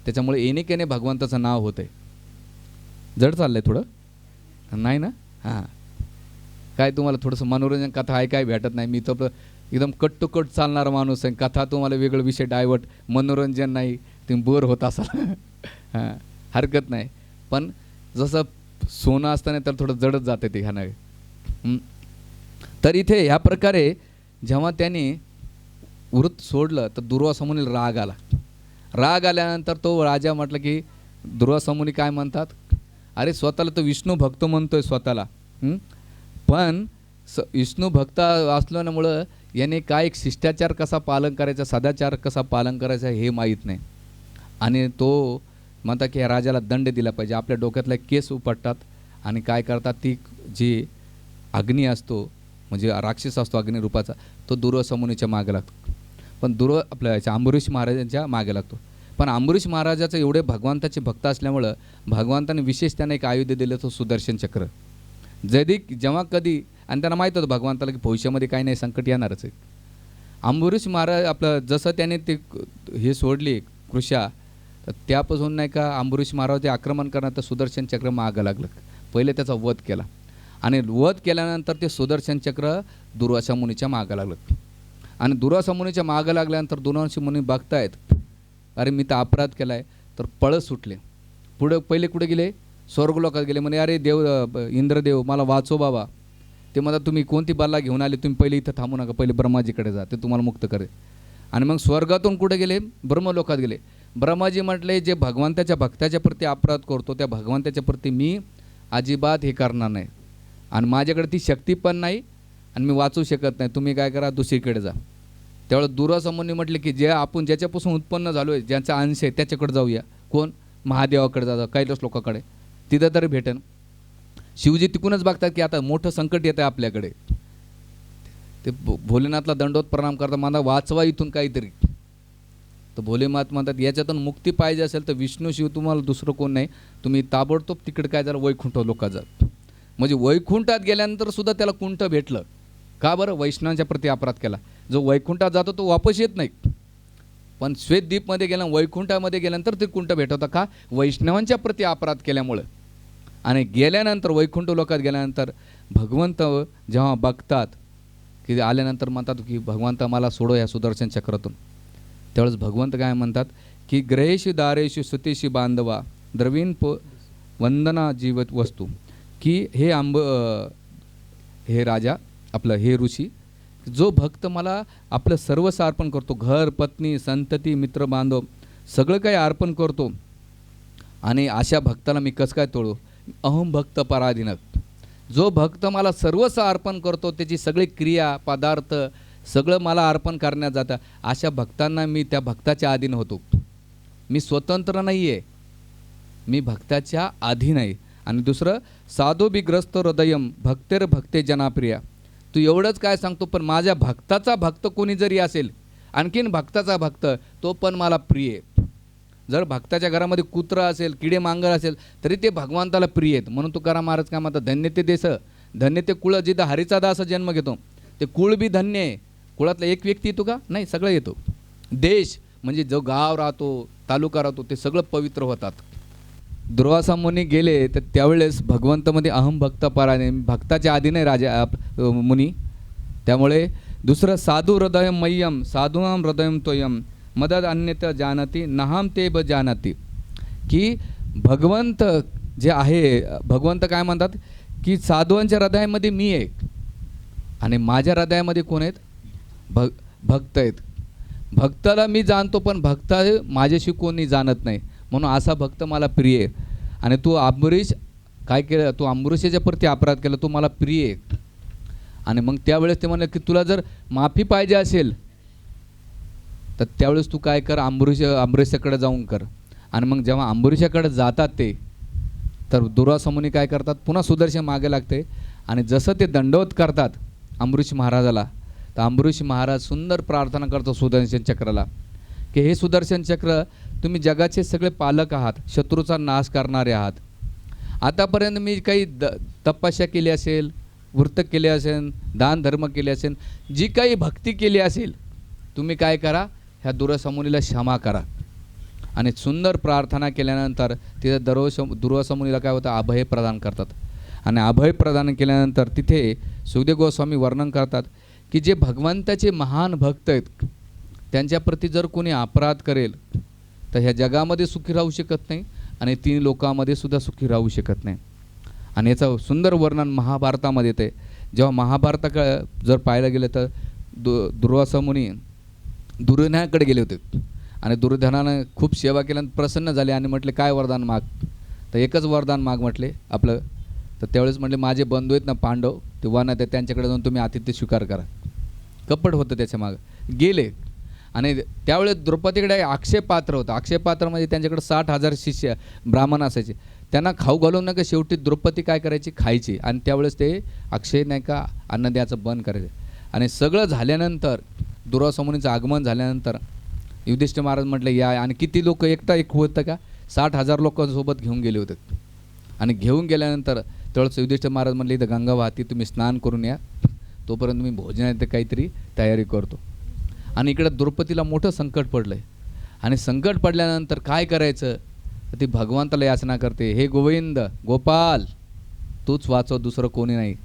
त्याच्यामुळे येणे भगवंताचं नाव होतं आहे. जड चाललं आहे थोडं नाही ना. हां, काय तुम्हाला थोडंसं मनोरंजन कथा ऐकाय भेटत नाही. मी तर एकदम कट टू कट चालणारा माणूस आहे. कथा तुम्हाला वेगळं विषय डायवर्ट, मनोरंजन नाही, तुम्ही बोर होत असाल. हां, हरकत नाही. पण जसं सोनं असताना तर थोडं जडत जाते ते ह्यानं. तर इथे ह्या प्रकारे जेव्हा त्यांनी व्रत सोडलं तर दुर्वासा मुनीला राग आला. राग आल्यानंतर तो राजा म्हटलं की दुर्वासा मुनी काय म्हणतात, अरे स्वतःला तो विष्णू भक्त म्हणतोय स्वतःला, पण विष्णू भक्त असल्यामुळं याने काय एक शिष्टाचार कसा पालन करायचा, सदाचार कसा पालन करायचा हे माहीत नाही. आणि तो म्हणतात की या राजाला दंड दिला पाहिजे. आपल्या डोक्यातला केस उपटतात आणि काय करतात, ती जी अग्नी असतो म्हणजे राक्षस असतो अग्निरूपाचा, तो दुर्वासा मुनीच्या मागे लागतो. पण आपल्या याच्या अंबरीश महाराजांच्या मागे लागतो. पण अंबरीश महाराजाचं एवढे भगवंताचे भक्त असल्यामुळं भगवंताने विशेष त्यांना एक आयुध दिलं, तो सुदर्शन चक्र. जेव्हा कधी, आणि त्यांना माहीत होतं भगवंताला की भविष्यामध्ये काही नाही संकट येणारच आहे. अंबरीश महाराज आपलं जसं त्याने ते हे सोडली कृषा, तर त्यापासून नाही का अंबरीश महाराज ते आक्रमण करण्यात तर सुदर्शन चक्र मागं लागलं. पहिले त्याचा वध केला आणि वध केल्यानंतर ते सुदर्शन चक्र दुर्वासा मुनीच्या मागं लागलं. आणि दुर्वासा मुनीच्या मागं लागल्यानंतर दुर्वासा मुनी बघतायत, अरे मी तर अपराध केला आहे, तर पळत सुटले. पुढं पहिले कुठे गेले, स्वर्गलोकात गेले. म्हणे अरे देव, इंद्रदेव मला वाचो बाबा. ते म्हणतात तुम्ही कोणती बल्ला घेऊन आले, तुम्ही पहिले इथं थांबू नका, पहिले ब्रह्माजीकडे जा, ते तुम्हाला मुक्त करेल. आणि मग स्वर्गातून कुठे गेले, ब्रह्मलोकात गेले. ब्रह्माजी म्हटले जे भगवंताच्या भक्ताच्या प्रती अपराध करतो त्या भगवंताच्या प्रती मी अजिबात हे करणार नाही, आणि माझ्याकडे ती शक्ती पण नाही आणि मी वाचू शकत नाही, तुम्ही काय करा दुसरीकडे जा. त्यावेळेस दुर्वासा मुनी म्हटले की जे आपण ज्याच्यापासून उत्पन्न झालो आहे, ज्यांचा अंश आहे त्याच्याकडे जाऊया. कोण, महादेवाकडे जा, कैलास लोकांकडे, तिथं तरी भेटेन. शिवजी तिकूनच बघतात की आता मोठं संकट येतं आहे आपल्याकडे. ते भोलेनाथला दंडोत प्रणाम करता, मला वाचवा इथून काहीतरी. तर भोलेनाथ म्हणतात याच्यातून मुक्ती पाहिजे असेल तर विष्णू शिव तुम्हाला दुसरं कोण नाही, तुम्ही ताबडतोब तिकडे काय झालं, वैकुंठ लोकात जात. म्हणजे वैकुंठात गेल्यानंतर सुद्धा त्याला कुंठ भेटलं. का बरं, वैष्णवांच्या प्रती अपराध केला. जो वैकुंठात जातो तो वापस येत नाही, पण श्वेतद्वीपमध्ये गेला, वैकुंठामध्ये गेल्यानंतर ते कुंठ भेटवतं. का, वैष्णवांच्या प्रती अपराध केल्यामुळं. आणि गेल्यानंतर वैकुंठ लोकात गेल्यानंतर भगवंत जेव्हा बघतात की आल्यानंतर म्हणतात की भगवंत मला सोडो या सुदर्शन चक्रातून. त्यावेळेस भगवंत काय म्हणतात की ग्रहेशी दारेशी सुतेशी बांधवा द्रवीण वंदना जीवत वस्तू, की हे राजा आपलं, हे ऋषी, जो भक्त मला आपलं सर्वस्व अर्पण करतो, घर पत्नी संतती मित्र बांधव सगळं काही अर्पण करतो, आणि अशा भक्ताला मी कसं काय तोडू. अहम भक्त पराधीनक, जो भक्त मला सर्वस्व अर्पण करतो, त्याची सगळी क्रिया पदार्थ सगळं मला अर्पण करण्यात जातं, अशा भक्तांना मी त्या भक्ताच्या अधीन होतो. मी स्वतंत्र नाही आहे, मी भक्ताच्या अधीन आहे. आणि दुसरं साधोभिग्रस्त हृदयम भक्तेर भक्ते जनाप्रिया, तू एवढंच काय सांगतो, पण माझ्या भक्ताचा भक्त कोणी जरी असेल, आणखीन भक्ताचा भक्त, तो पण मला प्रिय आहे. जर भक्ताच्या घरामध्ये कुत्रा असेल, किडे मांगर असेल, तरी ते भगवंताला प्रिय आहेत. म्हणून तुकाराम महाराज काय म्हणतात, धन्य ते देश धन्य ते कुळ, जिथं हरीचा दास जन्म घेतो, ते कुळ बी धन्य आहे. कुळातला एक व्यक्ती येतो का, नाही, सगळं येतो. देश म्हणजे जो गाव राहतो, तालुका राहतो, ते सगळं पवित्र होतात. दुर्वासा मुनी गेले तर त्यावेळेस भगवंतामध्ये अहम भक्त पराने, भक्ताच्या आधी नाही राजा मुनी. त्यामुळे दुसरं साधू हृदय मय्यम साधूनाम हृदयम तोयम मदद अन्यत जानती नहाम ते ब जानती, की भगवंत जे आहे, भगवंत काय म्हणतात की साधूंच्या हृदयामध्ये मी आहे आणि माझ्या हृदयामध्ये कोण आहेत, भक्त आहेत. भक्ताला मी जाणतो, पण भक्त माझ्याशी कोणी जाणत नाही, म्हणून असा भक्त मला प्रिय आहे. आणि तू अंबरीश काय केलं, तू अंबरीशाच्या प्रती अपराध केला, तो मला प्रिय आहे. आणि मग त्यावेळेस ते म्हणलं की तुला जर माफी पाहिजे असेल तर त्यावेळेस तू काय कर, अंबरीशाकडे जाऊन कर. आणि मग जेव्हा अंबरीशाकडे जातात ते, तर दुर्वासा मुनी काय करतात, पुन्हा सुदर्शन मागे लागते आणि जसं ते दंडवत करतात अमरीश महाराजाला, तर अमरीश महाराज सुंदर प्रार्थना करतो सुदर्शन चक्राला की हे सुदर्शन चक्र, तुम्ही जगाचे सगळे पालक आहात, शत्रूचा नाश करणारे आहात. आतापर्यंत मी काही तपस्या केली असेल, व्रत केले असेल, दान धर्म केले असेल, जी काही भक्ती केली असेल, तुम्ही काय करा, ह्या दुर्वासमुनीला क्षमा करा. आणि सुंदर प्रार्थना केल्यानंतर तिथे दुर्वासमुनीला काय होतं, अभय प्रदान करतात. आणि अभय प्रदान केल्यानंतर तिथे सुखदेव गोस्वामी वर्णन करतात की जे भगवंताचे महान भक्त आहेत त्यांच्याप्रती जर कोणी अपराध करेल तर ह्या जगामध्ये सुखी राहू शकत नाही आणि 3 लोकांमध्ये सुद्धा सुखी राहू शकत नाही. आणि याचं सुंदर वर्णन महाभारतामध्ये येते. जेव्हा महाभारता जर पाहायला गेलं तर दुर्वासा मुनी दुर्योधनाकडे गेले होते आणि दुर्योधनानं खूप सेवा केल्यानंतर प्रसन्न झाले आणि म्हटले काय वरदान माग, तर एकच वरदान माग म्हटले आपलं. तर त्यावेळेस म्हटले माझे बंधू आहेत ना पांडव, ते वन आहेत त्यांच्याकडे जाऊन तुम्ही आतिथ्य स्वीकार करा. कपट होतं त्याच्या मागं गेले. आणि त्यावेळेस द्रौपदीकडे अक्षय पात्र होतं. अक्षय पात्र म्हणजे त्यांच्याकडे 60,000 शिष्य ब्राह्मण असायचे. त्यांना खाऊ घालून नका शेवटी द्रौपदी काय करायची, खायची. आणि त्यावेळेस ते अक्षय नाही का अन्न द्यायचं बंद करायचं. आणि सगळं झाल्यानंतर दुर्वासमुनीचं आगमन झाल्यानंतर युधिष्ठिर महाराज म्हटलं या, आणि किती लोक एक होतं का, 60,000 लोकांसोबत घेऊन गेले होते. आणि घेऊन गेल्यानंतर त्यावेळेस युधिष्ठिर महाराज म्हटले इथं गंगा वाहती, तुम्ही स्नान करून या, तोपर्यंत मी भोजनाची काहीतरी तयारी करतो. आणि इकडं द्रौपदीला मोठं संकट पडलं आहे. आणि संकट पडल्यानंतर काय करायचं, ती भगवंताला याचना करते, हे गोविंद गोपाल तूच वाचव, दुसरं कोणी नाही,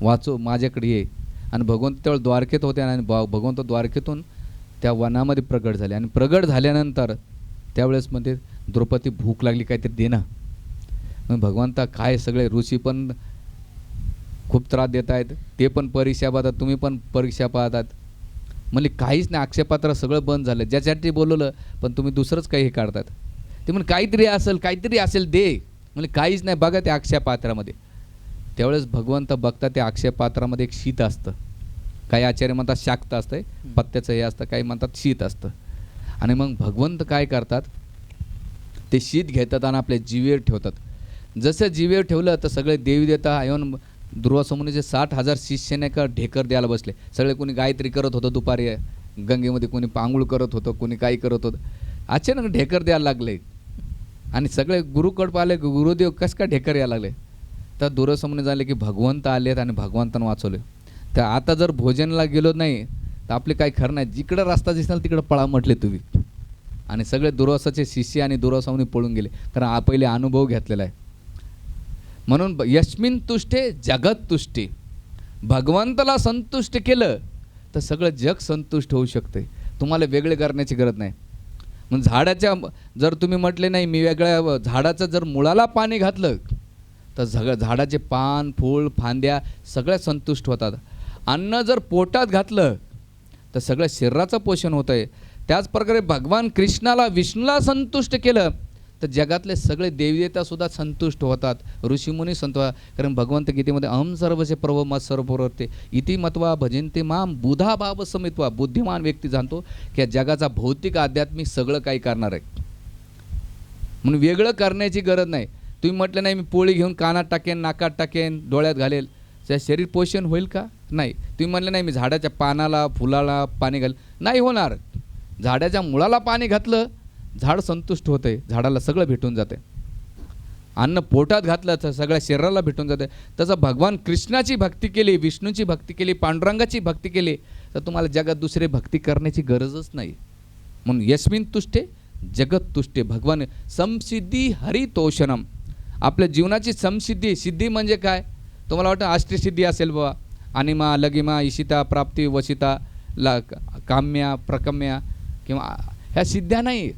वाचव माझ्याकडे ये. आणि भगवंत त्यावेळेस द्वारकेत होते आणि भगवंत द्वारकेतून त्या वनामध्ये प्रगट झाले. आणि प्रगट झाल्यानंतर त्यावेळेस मध्ये द्रौपदी भूक लागली, काहीतरी देणं. मग भगवंता काय सगळे ऋषी पण खूप त्रास देत आहेत, ते पण परीक्षा पाहतात, तुम्ही पण परीक्षा पाहतात. म्हणजे काहीच नाही, आक्षेपात्र सगळं बंद झालं, ज्याच्यासाठी बोलवलं पण तुम्ही दुसरंच काही हे काढतात. ते म्हणजे काहीतरी असेल दे, म्हणजे काहीच नाही. बघा त्या अक्षयपात्रामध्ये त्यावेळेस भगवंत बघता त्या अक्षयपात्रामध्ये एक शीत असतं. काही आचार्य म्हणतात शाक्त असतं, पत्त्याचं हे असतं, काही म्हणतात शीत असतं. आणि मग भगवंत काय करतात, ते शीत घेतात आणि आपल्या जिवेवर ठेवतात. जसं जिवेवर ठेवलं तर सगळे देवी देवता येऊन दुर्वासमुनीचे 60,000 शिष्य नाही का ढेकर द्यायला बसले. सगळे कोणी गायत्री करत होतं, दुपारी गंगेमध्ये कोणी पांघुळ करत होतं, कोणी काही करत होतं. अचानक ढेकर द्यायला लागले. आणि सगळे गुरुकड पाहिले, गुरुदेव कसं काय ढेकर यायला लागले. तर दुर्वासमुनी झाले की भगवंत आलेत आणि भगवंतानं वाचवले. तर आता जर भोजनाला गेलो नाही तर आपले काही खरं नाही, जिकडं रस्ता दिसणार तिकडं पळा म्हटले तुम्ही. आणि सगळे दुर्वासाचे शिष्य आणि दुर्वासामुनी पळून गेले, कारण पहिले अनुभव घेतलेला आहे. म्हणून यस्मिन तुष्टे जगत तुष्टे, भगवंताला संतुष्ट केलं तर सगळं जग संतुष्ट होऊ शकते. तुम्हाला वेगळे करण्याची गरज नाही. मग झाडाच्या जर तुम्ही म्हटले नाही मी वेगळ्या झाडाचं जर मुळाला पाणी घातलं तर झाडाचे पान फूल फांद्या सगळ्या संतुष्ट होतात. अन्न जर पोटात घातलं तर सगळ्या शरीराचं पोषण होतं आहे. त्याचप्रकारे भगवान कृष्णाला विष्णूला संतुष्ट केलं तर जगातले सगळे देवदेवतासुद्धा संतुष्ट होतात, ऋषीमुनी संतुष्ट. कारण भगवंत गीतेमध्ये अहम सर्वचे प्रभव मत सर्वते इति मत्वा भजनते माम बुधा भाव समित्वा, बुद्धिमान व्यक्ती जाणतो की या जगाचा भौतिक आध्यात्मिक सगळं काही करणार आहे. म्हणून वेगळं करण्याची गरज नाही. तुम्ही म्हटलं नाही मी पोळी घेऊन कानात टाकेन, नाकात टाकेन, डोळ्यात घालेल, त्या शरीर पोषण होईल का, नाही. तुम्ही म्हटलं नाही मी झाडाच्या पानाला फुलाला पाणी घाल, नाही होणार. झाडाच्या मुळाला पाणी घातलं झाड संतुष्ट होते, झाडाला सगळं भेटून जाते. अन्न पोटात घातलं तर सगळ्या शरीराला भेटून जाते. तसं भगवान कृष्णाची भक्ती केली, विष्णूची भक्ती केली, पांडुरंगाची भक्ती केली तर तुम्हाला जगात दुसरे भक्ती करण्याची गरजच नाही. म्हणून यस्मिन तुष्टे जगत तुष्टे, भगवान समसिद्धी हरितोषणम. आपल्या जीवनाची समसिद्धी, सिद्धी म्हणजे काय, तुम्हाला वाटतं अष्टसिद्धी असेल बाबा, अनिमा लगिमा इशिता प्राप्ती वशिता काम्या प्रकम्या, किंवा ह्या सिद्ध्या नाही.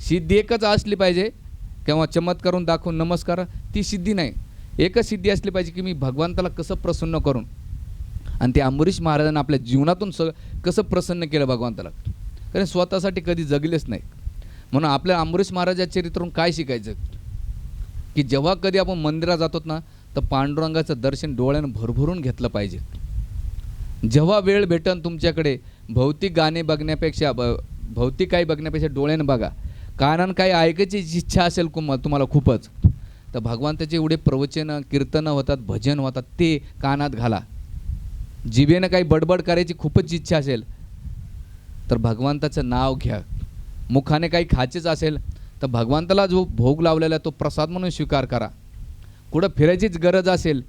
सिद्धी एकच असली पाहिजे, किंवा चमत्कारून दाखवून नमस्कार, ती सिद्धी नाही. एकच सिद्धी असली पाहिजे की मी भगवंताला कसं प्रसन्न करून. आणि ते अमरीश महाराजांना आपल्या जीवनातून कसं प्रसन्न केलं भगवंताला, कारण स्वतःसाठी कधी जगलेच नाही. म्हणून आपल्या अमरीश महाराजाच्या चरित्रातून काय शिकायचं की जेव्हा कधी आपण मंदिरात जातो ना तर पांडुरंगाचं दर्शन डोळ्यानं भरभरून घेतलं पाहिजे. जेव्हा वेळ भेटन तुमच्याकडे भौतिक गाणे बघण्यापेक्षा, भौतिक काही बघण्यापेक्षा डोळ्यानं बघा. कानानं काही ऐकायची इच्छा असेल तुम्हाला खूपच, तर भगवंताचे एवढे प्रवचनं कीर्तनं होतात, भजन होतात, ते कानात घाला. जिभेनं काही बडबड करायची खूपच इच्छा असेल तर भगवंताचं नाव घ्या. मुखाने काही खायचेच असेल तर भगवंताला जो भोग लावलेला आहे तो प्रसाद म्हणून स्वीकार करा. कुठं फिरायचीच गरज असेल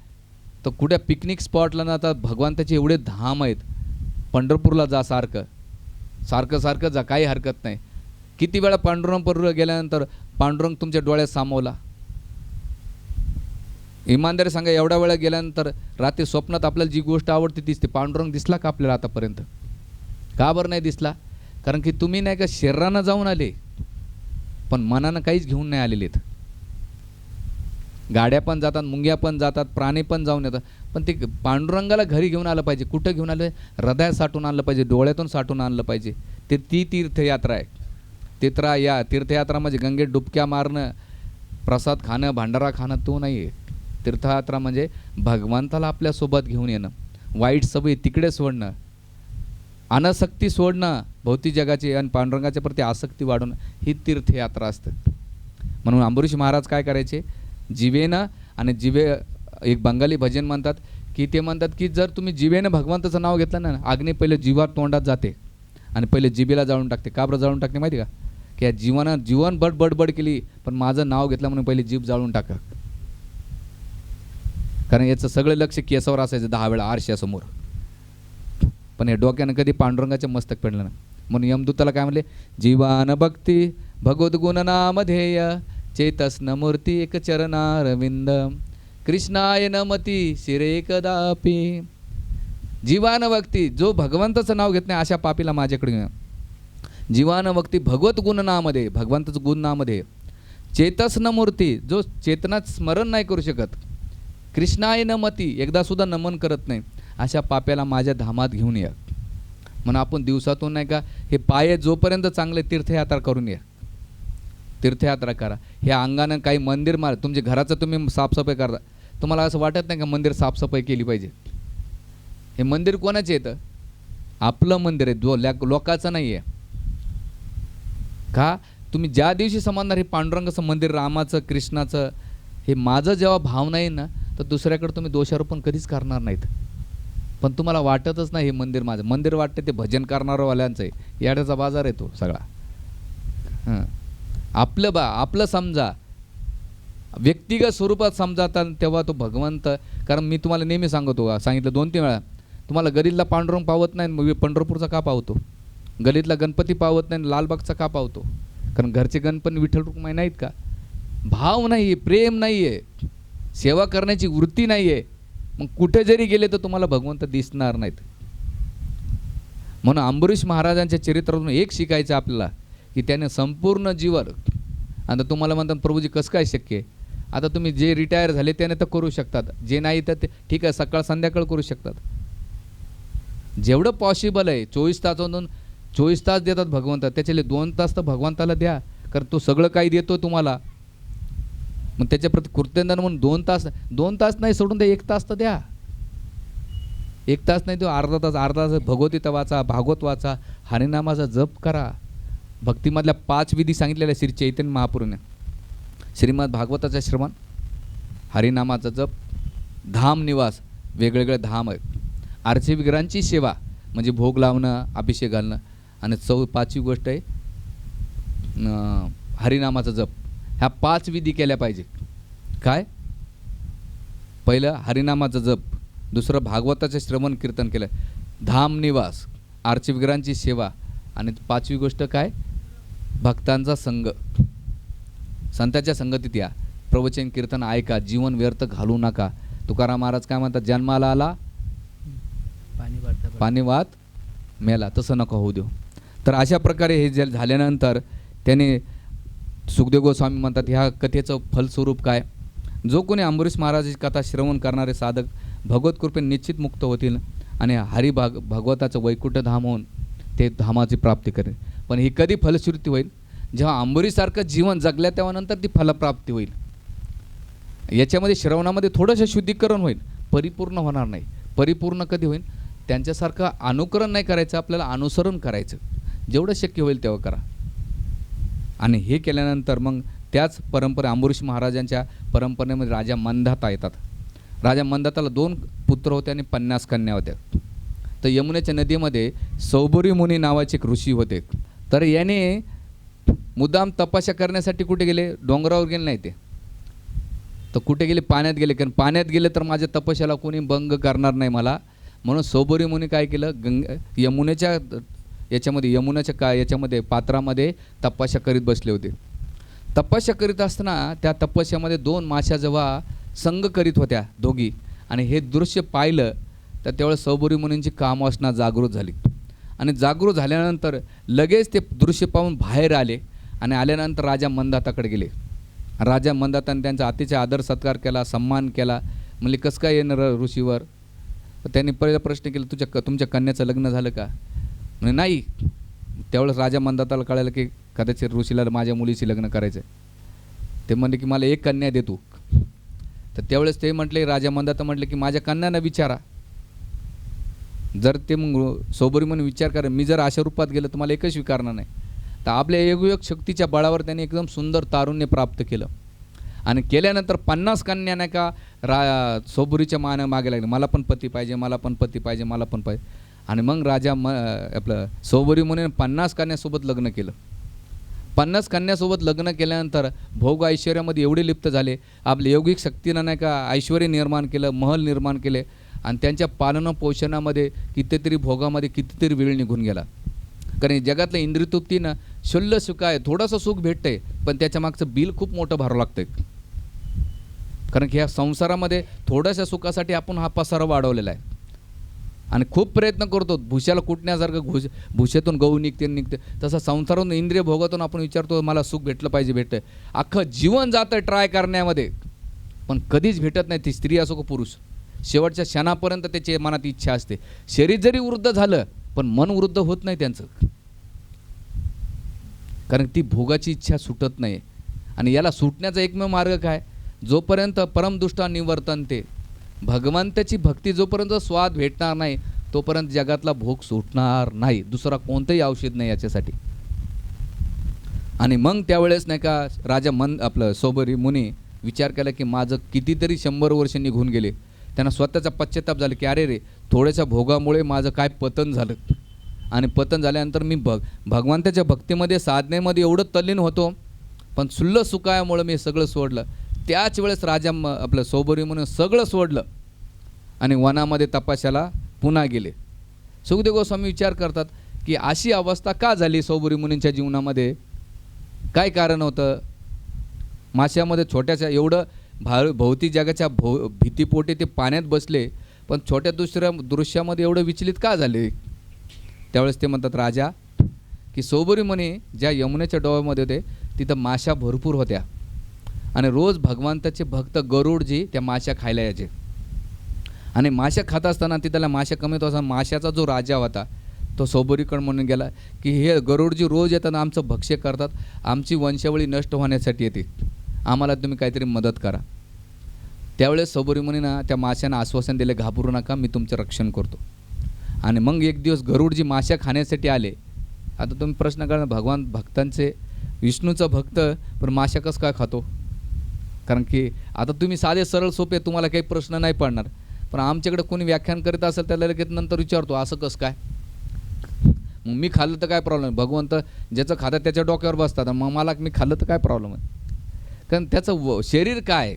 तर कुठे पिकनिक स्पॉटला ना, तर भगवंताचे एवढे धाम आहेत, पंढरपूरला जा, सारखं सारखं जा, काही हरकत नाही. किती वेळा पांडुरंगपूरला गेल्यानंतर पांडुरंग तुमच्या डोळ्यात सामावला? इमानदारी सांगा, एवढ्या वेळा गेल्यानंतर रात्री स्वप्नात आपल्याला जी गोष्ट आवडते दिसते, पांडुरंग दिसला का आपल्याला आतापर्यंत? का बरं नाही दिसला? कारण की तुम्ही नाही का शरीरानं जाऊन आले, पण मनानं काहीच घेऊन नाही आलेले आहेत. गाड्या पण जातात, मुंग्या पण जातात, प्राणी पण जाऊन येतात, पण ते पांडुरंगाला घरी घेऊन आलं पाहिजे. कुठं घेऊन आलं? हृदयात साठवून आणलं पाहिजे, डोळ्यातून साठवून आणलं पाहिजे. ती तीर्थयात्रा आहे. तीर्थयात्रा म्हणजे गंगेत डुबक्या मारणं, प्रसाद खाणं, भांडारा खाणं, तो नाही आहे. तीर्थयात्रा म्हणजे भगवंताला आपल्यासोबत घेऊन येणं, वाईट सवयी तिकडे सोडणं, अनासक्ती सोडणं भौतिक जगाची आणि पांडुरंगाच्या प्रती आसक्ती वाढवणं, ही तीर्थयात्रा असते. म्हणून अंबरीश महाराज काय करायचे? जिवेनं आणि एक बंगाली भजन म्हणतात की जर तुम्ही जिवेनं भगवंताचं नाव घेतलं ना, अग्नी पहिले जीवात तोंडात जाते आणि पहिले जिभेला जाळून टाकते. का बरं जाळून टाकते माहिती का? की या जीवन बडबड केली, पण माझं नाव घेतलं म्हणून पहिले जीभ जाळून टाका. कारण याचं सगळं लक्ष केसावर असायचं 10 वेळा आरशासमोर, पण हे डोक्यानं कधी पांडुरंगाचे मस्तक पेडलं ना. म्हणून यमदूताला काय म्हणले? जीवान भक्ती भगवत गुण नामधेय चेतस न मूर्ती एक चरणारविंद कृष्णाय नमती शिरे कदापि. जीवान भक्ती, जो भगवंताचं नाव घेत नाही अशा पापीला माझ्याकडे घेऊन. जीवान भक्ती भगवत गुण नामध्ये, भगवंताचं गुण नामध्ये. चेतस न मूर्ती, जो चेतनात स्मरण नाही करू शकत. कृष्णाय नमती, एकदा सुद्धा नमन करत नाही, अशा पाप्याला माझ्या धामात घेऊन या. म्हणून आपण दिवसातून नाही का हे पाय जोपर्यंत चांगले तीर्थयात्रा करून या. तीर्थयात्रा करा. हे अंगानं काही मंदिर मार, तुमच्या घराचं तुम्ही साफसफाई करता, तुम्हाला असं वाटत नाही का मंदिर साफसफाई केली पाहिजे? हे मंदिर कोणाचे येतं? आपलं मंदिर आहे, जो लोकाचं नाही आहे. का? तुम्ही ज्या दिवशी समजणार हे पांडुरंगाचं मंदिर, रामाचं, कृष्णाचं, हे माझं जेव्हा भावना येईल ना, तर दुसऱ्याकडे तुम्ही दोषारोपण कधीच करणार नाहीत. पण तुम्हाला वाटतच नाही हे मंदिर माझं. मंदिर वाटते ते भजन करणारवाल्यांचं आहे, याड्याचा बाजार आहे तो सगळा. हां, आपलं समजा, व्यक्तिगत स्वरूपात समजाता तेव्हा तो भगवंत. कारण मी तुम्हाला नेहमी सांगितलं 2-3 वेळा, तुम्हाला गल्लीतला पांडुरंग पावत नाही, मग पंढरपूरचा का पावतो? गल्लीतला गणपती पावत नाही, लालबागचा का पावतो? कारण घरचे गणपती विठ्ठल रुक्माई नाहीत का? भाव नाही आहे, प्रेम नाही आहे, सेवा करण्याची वृत्ती नाही आहे. मग कुठे जरी गेले तर तुम्हाला भगवंत दिसणार नाहीत. म्हणून अंबरीश महाराजांच्या चरित्रातून एक शिकायचं आपल्याला, की त्याने संपूर्ण जीवन. आता तुम्हाला म्हणतात प्रभूजी कसं काय शक्य आहे? आता तुम्ही जे रिटायर झाले त्याने तर करू शकतात, जे नाही तर ते ठीक आहे सकाळ संध्याकाळ करू शकतात. जेवढं पॉसिबल आहे 24 तास देतात भगवंत, त्याच्याले 2 तास तर भगवंताला द्या, कारण तो सगळं काही देतो तुम्हाला. मग त्याच्याप्रती कृतज्ञता म्हणून 2 तास नाही सोडून द्या, 1 तास तर द्या. 1 तास नाही, तो अर्धा तास भगवद्गीता वाचा, भागवत वाचा, हरिनामाचा जप करा. भक्तीमधल्या 5 विधी सांगितलेल्या श्री चैतन्य महाप्रभूने. श्रीमद भागवताचा श्रवण, हरिनामाचा जप, धाम निवास, वेगवेगळे धाम आहेत, आरती विग्रहांची सेवा म्हणजे भोग लावणं, अभिषेक घालणं, आणि 5वी गोष्ट आहे हरिनामाचा जप. ह्या 5 विधी केल्या पाहिजे. काय? पहिलं हरिनामाचा जप, दुसरं भागवताचं श्रवण कीर्तन केलं, धाम निवास, आरती विग्रहांची सेवा, आणि 5वी गोष्ट काय? भक्तांचा संग, संतांच्या संगतीत या, प्रवचन कीर्तन ऐका, जीवन व्यर्थ घालू नका. तुकाराम महाराज काय म्हणतात? जन्माला आला पाणी वाहत मेला, तसं नको होऊ देऊ. तर अशा प्रकारे हे जे झाल्यानंतर त्याने सुखदेव गोस्वामी म्हणतात ह्या कथेचं फलस्वरूप काय? जो कोणी अंबरीश महाराजाची कथा श्रवण करणारे साधक भगवत कृपेने निश्चित मुक्त होतील आणि भगवताचं वैकुंठ धाम होऊन ते धामाची प्राप्ती करेल. पण ही कधी फलश्रुती होईल? जेव्हा अंबरीसारखं जीवन जगल्या तेव्हा नंतर ती फलप्राप्ती होईल. याच्यामध्ये श्रवणामध्ये थोडंसं शुद्धीकरण होईल, परिपूर्ण होणार नाही. परिपूर्ण कधी होईल? त्यांच्यासारखं अनुकरण नाही करायचं, आपल्याला अनुसरण करायचं. जेवढं शक्य होईल तेव्हा करा. आणि हे केल्यानंतर मग त्याच परंपरे अंबरीश महाराजांच्या परंपरेमध्ये राजा मंदाता येतात. राजा मंदाताला 2 पुत्र होते आणि 50 कन्या होत्या. तर यमुनेच्या नदीमध्ये सौबरी मुनी नावाचे एक ऋषी होते. तर याने मुद्दाम तपस्या करण्यासाठी कुठे गेले? डोंगरावर गेले नाही ते, तर कुठे गेले? पाण्यात गेले. कारण पाण्यात गेले तर माझ्या तपस्याला कोणी भंग करणार नाही मला. म्हणून सौबरी मुनी काय केलं? यमुनेच्या याच्यामध्ये पात्रामध्ये तपस्या करीत बसले होते. तपस्या करीत असताना त्या तपस्यामध्ये 2 माश्या जेव्हा संग करीत होत्या दोघी, आणि हे दृश्य पाहिलं तर त्यावेळेस सौबरी मुनींची कामवासना जागृत झाली. आणि जागृत झाल्यानंतर लगेच ते दृश्य पाहून बाहेर आले आणि आल्यानंतर राजा मंदाताकडे गेले. राजा मंदाताने त्यांचा अतिशय आदर सत्कार केला, सन्मान केला. म्हणजे कसं काय येणार ऋषीवर? त्यांनी पहिला प्रश्न केला, तुमच्या कन्याचं लग्न झालं का? म्हणजे नाही. त्यावेळेस राजा मंदाताला कळालं की कदाचित ऋषीला माझ्या मुलीशी लग्न करायचं आहे. ते म्हणले की मला 1 कन्या दे तू. तर त्यावेळेस ते म्हटले, राजा मंदाता म्हटले की माझ्या कन्यांना विचारा. जर ते मग सौबरी म्हणून विचार करा, मी जर अशा रूपात गेलं तर मला एकच स्वीकारणार नाही. तर आपल्या योगयोग शक्तीच्या बळावर त्यांनी एकदम सुंदर तारुण्य प्राप्त केलं. आणि केल्यानंतर 50 कन्या नाही का सौबरीच्या मागे लागले, मला पण पती पाहिजे, मला पण पती पाहिजे, मला पण पाहिजे. आणि मग राजा आपलं सौबरी मुनीने 50 कन्यासोबत लग्न केलं. 50 कन्यासोबत लग्न केल्यानंतर भोग ऐश्वर्यामध्ये एवढे लिप्त झाले, आपल्या यौगिक शक्तीनं नाही का ऐश्वर्य निर्माण केलं, महल निर्माण केले. आणि त्यांच्या पालन पोषणामध्ये कितीतरी भोगामध्ये कितीतरी वेळ निघून गेला. कारण जगातलं इंद्रियतृप्तीनं शुल्ल सुख आहे, थोडंसं सुख भेटतंय, पण त्याच्या मागचं बिल खूप मोठं भरावं लागतंय. कारण की ह्या संसारामध्ये थोड्याशा सुखासाठी आपण हा पसारा वाढवलेला आहे आणि खूप प्रयत्न करतो. भुशाला कुटण्यासारखं भुशेतून गहू निघते. तसं संसारातून इंद्रिय भोगातून आपण विचारतो मला सुख भेटलं पाहिजे. अख्खं जीवन जातं ट्राय करण्यामध्ये, पण कधीच भेटत नाही. ती स्त्री असो का पुरुष, शेवटच्या क्षणापर्यंत त्याची मनात इच्छा असते. शरीर जरी वृद्ध झालं पण मन वृद्ध होत नाही त्यांचं, कारण ती भोगाची इच्छा सुटत नाही. आणि याला सुटण्याचा एकमेव मार्ग काय? जोपर्यंत परमदुष्टा निवर्तनते, भगवंताची भक्ती जोपर्यंत स्वाद भेटणार नाही तोपर्यंत जगातला भोग सुटणार नाही. दुसरा कोणतंही औषध नाही याच्यासाठी. आणि मग त्यावेळेस नाही का राजा आपलं सौबरी मुनी विचार केला की माझं कितीतरी 100 वर्ष निघून गेले. त्यांना स्वतःचा पश्चाताप झाला की अरे रे, थोड्याशा भोगामुळे माझं काय पतन झालं. आणि पतन झाल्यानंतर मी भगवंताच्या भक्तीमध्ये साधनेमध्ये एवढं तल्लीन होतो, पण सुल्ल सुखायामुळं मी सगळं सोडलं. त्याच वेळेस राजा आपलं सौबरी म्हणून सगळं सोडलं आणि वनामध्ये तपस्याला पुन्हा गेले. सुखदेव गोस्वामी विचार करतात की अशी अवस्था का झाली सौबरी मुनींच्या जीवनामध्ये? काय कारण होतं? माश्यामध्ये छोट्याशा एवढं भौतिक जगाच्या भीतीपोटी ते पाण्यात बसले, पण छोट्या दुसऱ्या दृश्यामध्ये एवढं विचलित का झाले? त्यावेळेस ते म्हणतात राजा की सौबरी मुनी ज्या यमुनेच्या डोळ्यामध्ये होते तिथं माश्या भरपूर होत्या आणि रोज भगवंताचे भक्त गरुडजी त्या माश्या खायला यायचे. आणि माश्या खात असताना तिथला माश्या कमी होता. माश्याचा जो राजा होता तो सौबरीकडे म्हणून गेला की हे गरुडजी रोज येतात, आमचं भक्ष्य करतात, आमची वंशावळी नष्ट होण्यासाठी येते, आम्हाला तुम्ही काहीतरी मदत करा. त्यावेळेस सौबरी मुनीनं त्या माश्यांना आश्वासन दिले, घाबरू नका, मी तुमचं रक्षण करतो. आणि मग एक दिवस गरुडजी माश्या खाण्यासाठी आले. आता तुम्ही प्रश्न करा, भगवान भक्तांचे, विष्णूचा भक्त पण माश्या कसं काय खातो? कारण की आता तुम्ही साधे सरळ सोपे, तुम्हाला काही प्रश्न नाही पडणार, पण आमच्याकडे कोणी व्याख्यान करीत असेल त्याला लगेच नंतर विचारतो असं कसं काय? मग मी खाल्लं तर काय प्रॉब्लेम? भगवंत ज्याचं खातं त्याच्या डोक्यावर बसतात, मग मला मी खाल्लं तर काय प्रॉब्लेम आहे? कारण त्याचं शरीर काय,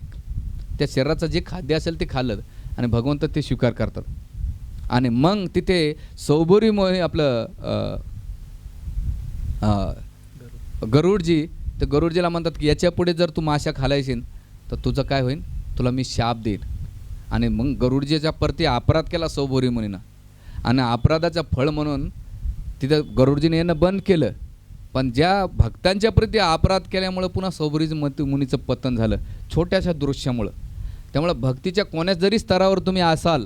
त्या शरीराचं जे खाद्य असेल ते खाल्लं आणि भगवंत ते स्वीकार करतात. आणि मग तिथे सौबरी आपलं गरुडजी, तर गरुडजीला म्हणतात की याच्या पुढे जर तू माश्या खालायशील तर तुझं काय होईल, तुला मी शाप देईन. आणि मग गरुडजीच्या प्रती अपराध केला सौबरी मुनीनं आणि अपराधाचं फळ म्हणून तिथं गरुडजीने येणं बंद केलं. पण ज्या भक्तांच्या प्रती अपराध केल्यामुळं पुन्हा सौबरी मुनीचं पतन झालं छोट्याशा दृश्यामुळं. त्यामुळं भक्तीच्या कोण्याच जरी स्तरावर तुम्ही असाल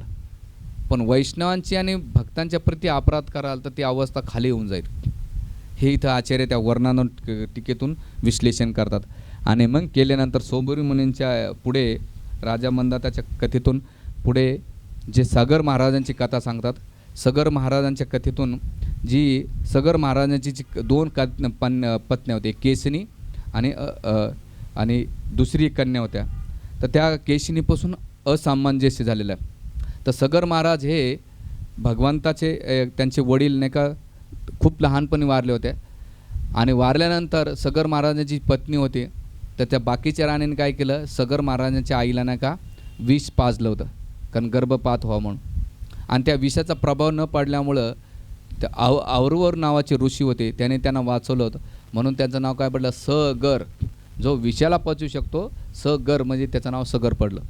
पण वैष्णवांची आणि भक्तांच्या प्रती अपराध कराल तर ती अवस्था खाली येऊन जाईल. हे इथं आचार्य त्या वर्णन टीकेतून विश्लेषण करतात. आणि मग केल्यानंतर सौबरी मुनींच्या पुढे राजा मंदाताच्या कथेतून पुढे जे सगर महाराजांची कथा सांगतात. सगर महाराजांच्या कथेतून सगर महाराजांची जी 2 पत्न्या होते, केसनी आणि आणि दुसरी एक कन्या होत्या. तर त्या केशिनीपासून असामंजस्य झालेलं आहे. तर सगर महाराज हे भगवंताचे त्यांचे वडील नाही का खूप लहानपणी वारले होते आणि वारल्यानंतर सगर महाराजांची पत्नी होती. तर त्या बाकीच्या राणीने काय केलं, सगर महाराजांच्या आईला नाही का विष पाजलं होतं कारण गर्भपात व्हावं म्हणून. आणि त्या विषाचा प्रभाव न पडल्यामुळं त्या औरवर नावाचे ऋषी होते त्याने त्यांना वाचवलं होतं. म्हणून त्यांचं नाव काय पडलं, सगर. जो विषाला पचवू शकतो सगर म्हणजे त्याचं नाव सगर पडलं.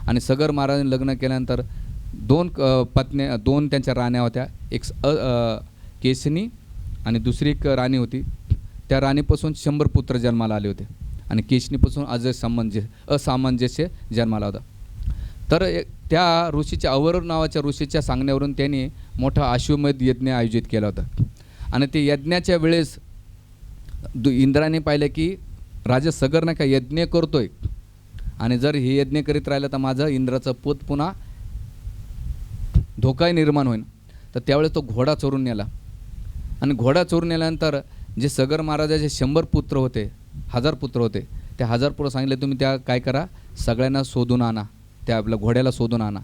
आणि सगर महाराजांनी लग्न केल्यानंतर दोन त्यांच्या राण्या होत्या. एक केसनी आणि दुसरी एक राणी होती. त्या राणीपासून 100 पुत्र जन्माला आले होते आणि केशनीपासून असामंजस्य जन्माला होता. तर त्या ऋषीच्या अवर नावाच्या ऋषीच्या सांगण्यावरून त्यांनी मोठा अश्वमेध यज्ञ आयोजित केला होता. आणि ते यज्ञाच्या वेळेस इंद्राने पाहिलं की राजा सगर नाही का यज्ञ करतोय आणि जर हे यज्ञ करीत राहिलं तर माझं इंद्राचं पोत पुन्हा धोका निर्माण होईल. तर त्यावेळेस तो घोडा चोरून नेला आणि घोडा चोरून नेल्यानंतर जे सगर महाराजाचे 100 पुत्र होते, 1000 पुत्र होते, त्या 1000 पुत्र सांगितले तुम्ही त्या काय करा, सगळ्यांना शोधून आणा, त्या आपल्या घोड्याला शोधून आणा.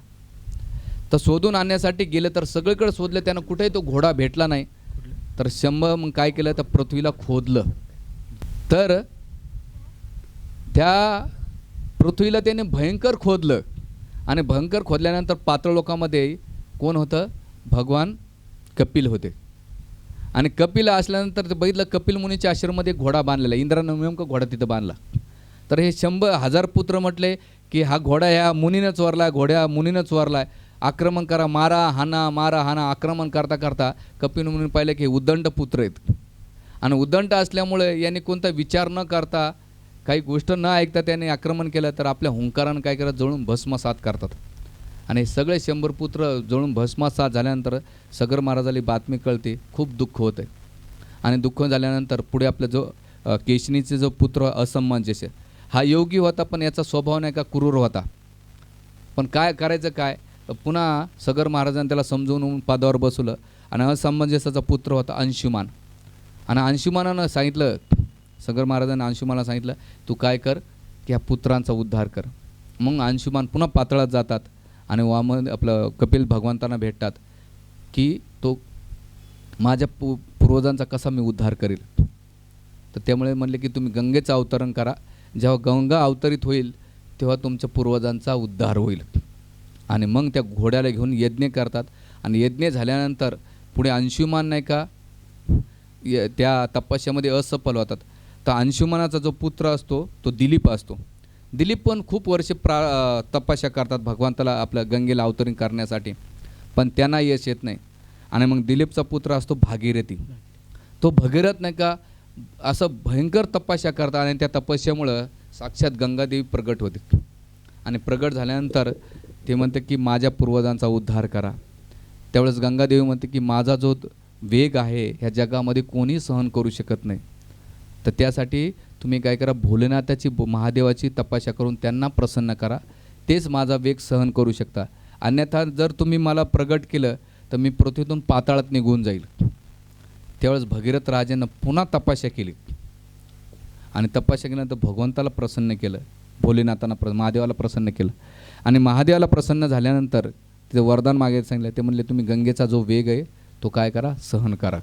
तर शोधून आणण्यासाठी गेले तर सगळीकडे शोधले, त्यांना कुठेही तो घोडा भेटला नाही. तर 100 मग काय केलं, तर पृथ्वीला खोदलं. तर त्या पृथ्वीला त्याने भयंकर खोदलं आणि भयंकर खोदल्यानंतर पाताळ लोकामध्ये कोण होतं, भगवान कपिल होते. आणि कपिल असल्यानंतर ते बघितलं कपिल मुनीच्या आश्रममध्ये घोडा बांधलेला, इंद्रानं नेमकं घोडा तिथं बांधला. तर हे 100,000 पुत्र म्हटले की हा घोडा ह्या मुनीनं चोरला, घोड्या मुनीनं चोरला, आक्रमण करा, मारा हाना. आक्रमण करता करता कपिल मुनी पाहिलं की उद्दंड पुत्र आहेत आणि उद्दंड असल्यामुळे यांनी कोणता विचार न करता काही गोष्ट न ऐकता त्याने आक्रमण केलं. तर आपल्या हुंकारानं काय करत, जळून भस्मसात करतात. आणि सगळे 100 पुत्र जळून भस्मसात झाल्यानंतर सगर महाराजाला बातमी कळते, खूप दुःख होतं. आणि दुःख झाल्यानंतर पुढे आपला जो केशनीचे जो पुत्र असमंजस्य, हा योगी होता पण याचा स्वभाव नाही का क्रूर होता. पण काय करायचं काय, पुन्हा सगर महाराजांनी त्याला समजवून पदावर बसवलं. आणि असमंजस्याचा पुत्र होता अंशुमान. आणि अंशुमानानं सांगितलं, सगर महाराजांनी अंशुमानाला सांगितलं तू काय कर की ह्या पुत्रांचा उद्धार कर. मग अंशुमान पुन्हा पाताळात जातात आणि वामन आपलं कपिल भगवंतांना भेटतात की तो माझ्या पूर्वजांचा कसा मी उद्धार करेल. तर त्यामुळे म्हणले की तुम्ही गंगेचं अवतरण करा, जेव्हा गंगा अवतरित होईल तेव्हा तुमच्या पूर्वजांचा उद्धार होईल. आणि मग त्या घोड्याला घेऊन यज्ञ करतात. आणि यज्ञ झाल्यानंतर पुढे अंशुमान नाही का त्या तपस्यामध्ये असफल होतात. तर अंशुमानाचा जो पुत्र असतो तो दिलीप असतो. दिलीप पण खूप वर्षे तपस्या करतात भगवंताला आपल्या गंगेला अवतरण करण्यासाठी, पण त्यांना यश येत नाही. आणि मग दिलीपचा पुत्र असतो भागीरथी. तो भगीरथ नाही का असं भयंकर तपस्या करतात आणि त्या तपस्यामुळं साक्षात गंगादेवी प्रगट होते. आणि प्रगट झाल्यानंतर ते म्हणते की माझ्या पूर्वजांचा उद्धार करा. त्यावेळेस गंगादेवी म्हणते की माझा जो वेग आहे ह्या जगामध्ये कोणी सहन करू शकत नाही. तर त्यासाठी तुम्ही काय करा, भोलेनाथाची महादेवाची तपस्या करून त्यांना प्रसन्न करा, तेच माझा वेग सहन करू शकता. अन्यथा जर तुम्ही मला प्रगट केलं तर मी पृथ्वीतून पाताळात निघून जाईल. त्यावेळेस भगीरथ राजानं पुन्हा तपस्या केली आणि तपस्या केल्यानंतर भगवंताला प्रसन्न केलं, भोलेनाथांना महादेवाला प्रसन्न केलं. आणि महादेवाला प्रसन्न झाल्यानंतर तिथे वरदान मागायला सांगितलं. ते म्हणले तुम्ही गंगेचा जो वेग आहे तो काय करा, सहन करा.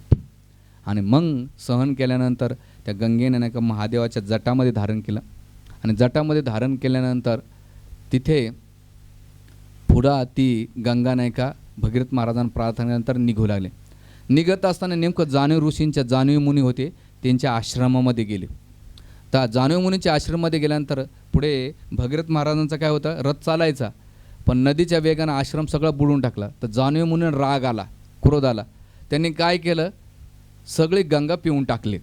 आणि मग सहन केल्यानंतर त्या गंगेने नाही का महादेवाच्या जटामध्ये धारण केलं. आणि जटामध्ये धारण केल्यानंतर तिथे पुढं ती गंगा नाही का भगीरथ महाराजांना प्रार्थनेनंतर निघू लागले. निघत असताना नेमकं जाणीव ऋषींच्या जाणीव मुनी होते, त्यांच्या आश्रमामध्ये गेले. तर जाणीव मुनीच्या आश्रमामध्ये गेल्यानंतर पुढे भगीरथ महाराजांचा काय होता, रथ चालायचा पण नदीच्या वेगानं आश्रम सगळा बुडून टाकला. तर जाणीव मुनीनं राग आला, क्रोध आला. त्यांनी काय केलं, सगळी गंगा पिऊन टाकले.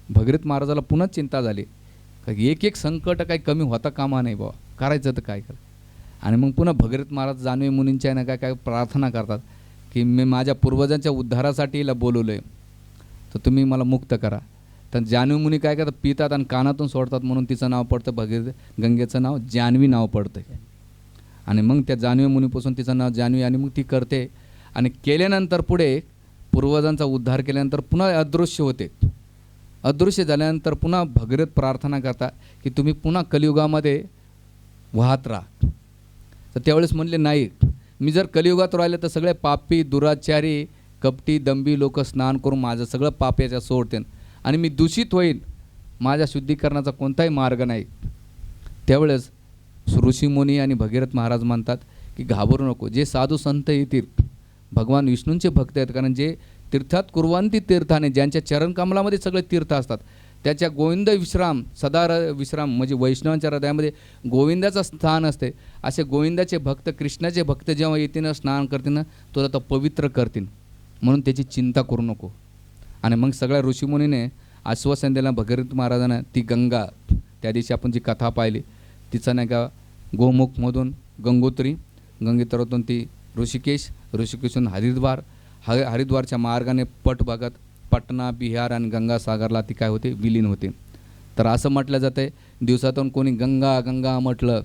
भगीरथ महाराजाला पुन्हा चिंता झाली, एक एक संकट काही कमी होता कामा नाही बाबा, करायचं तर काय कर. आणि मग पुन्हा भगीरथ महाराज जाणवे मुनींच्या ना काय प्रार्थना करतात की मी माझ्या पूर्वजांच्या उद्धारासाठी हिला बोलवलं आहे, तर तुम्ही मला मुक्त करा. तर जान्हवी मुनी काय करतात, पितात आणि कानातून सोडतात, म्हणून तिचं नाव पडतं गंगेचं नाव जान्हवी नाव पडतं. आणि मग त्या जान्हवी मुनीपासून तिचं नाव जान्हवी. आणि मग ती करते आणि केल्यानंतर पुढे पूर्वजांचा उद्धार केल्यानंतर पुन्हा अदृश्य होते. अदृश्य झाल्यानंतर पुन्हा भगीरथ प्रार्थना करता की तुम्ही पुन्हा कलियुगामध्ये वाहत राहा. तर त्यावेळेस म्हणले नाही, मी जर कलियुगात राहिले तर सगळे पापी दुराचारी कपटी दंभी लोक स्नान करून माझं सगळं पाप याच्या सोडतील आणि मी दूषित होईन, माझ्या शुद्धीकरणाचा कोणताही मार्ग नाही. त्यावेळेस ऋषीमुनी आणि भगीरथ महाराज म्हणतात की घाबरू नको, जे साधू संत येतील भगवान विष्णूंचे भक्त आहेत, कारण जे तीर्थात कुर्वंती तीर्थाने, ज्यांच्या चरणकमलामध्ये सगळे तीर्थ असतात, त्याच्या गोविंद विश्राम सदा विश्राम म्हणजे वैष्णवांच्या हृदयामध्ये गोविंदाचं स्थान असते. असे गोविंदाचे भक्त कृष्णाचे भक्त जेव्हा येतील स्नान करतील ना, तुला तर पवित्र करतील, म्हणून त्याची चिंता करू नको. आणि मग सगळ्या ऋषीमुनीने आश्वासन दिलं भगीरथ महाराजांना. ती गंगा त्या दिवशी आपण जी कथा पाहिली तिचं नाही का, गोमुखमधून गंगोत्री, गंगोत्रीतून ती ऋषिकेशून हरिद्वारच्या मार्गाने बघत पटना बिहार आणि गंगासागरला ती काय होते, विलीन होते. तर असं म्हटलं जातं आहे, दिवसातून कोणी गंगा गंगा म्हटलं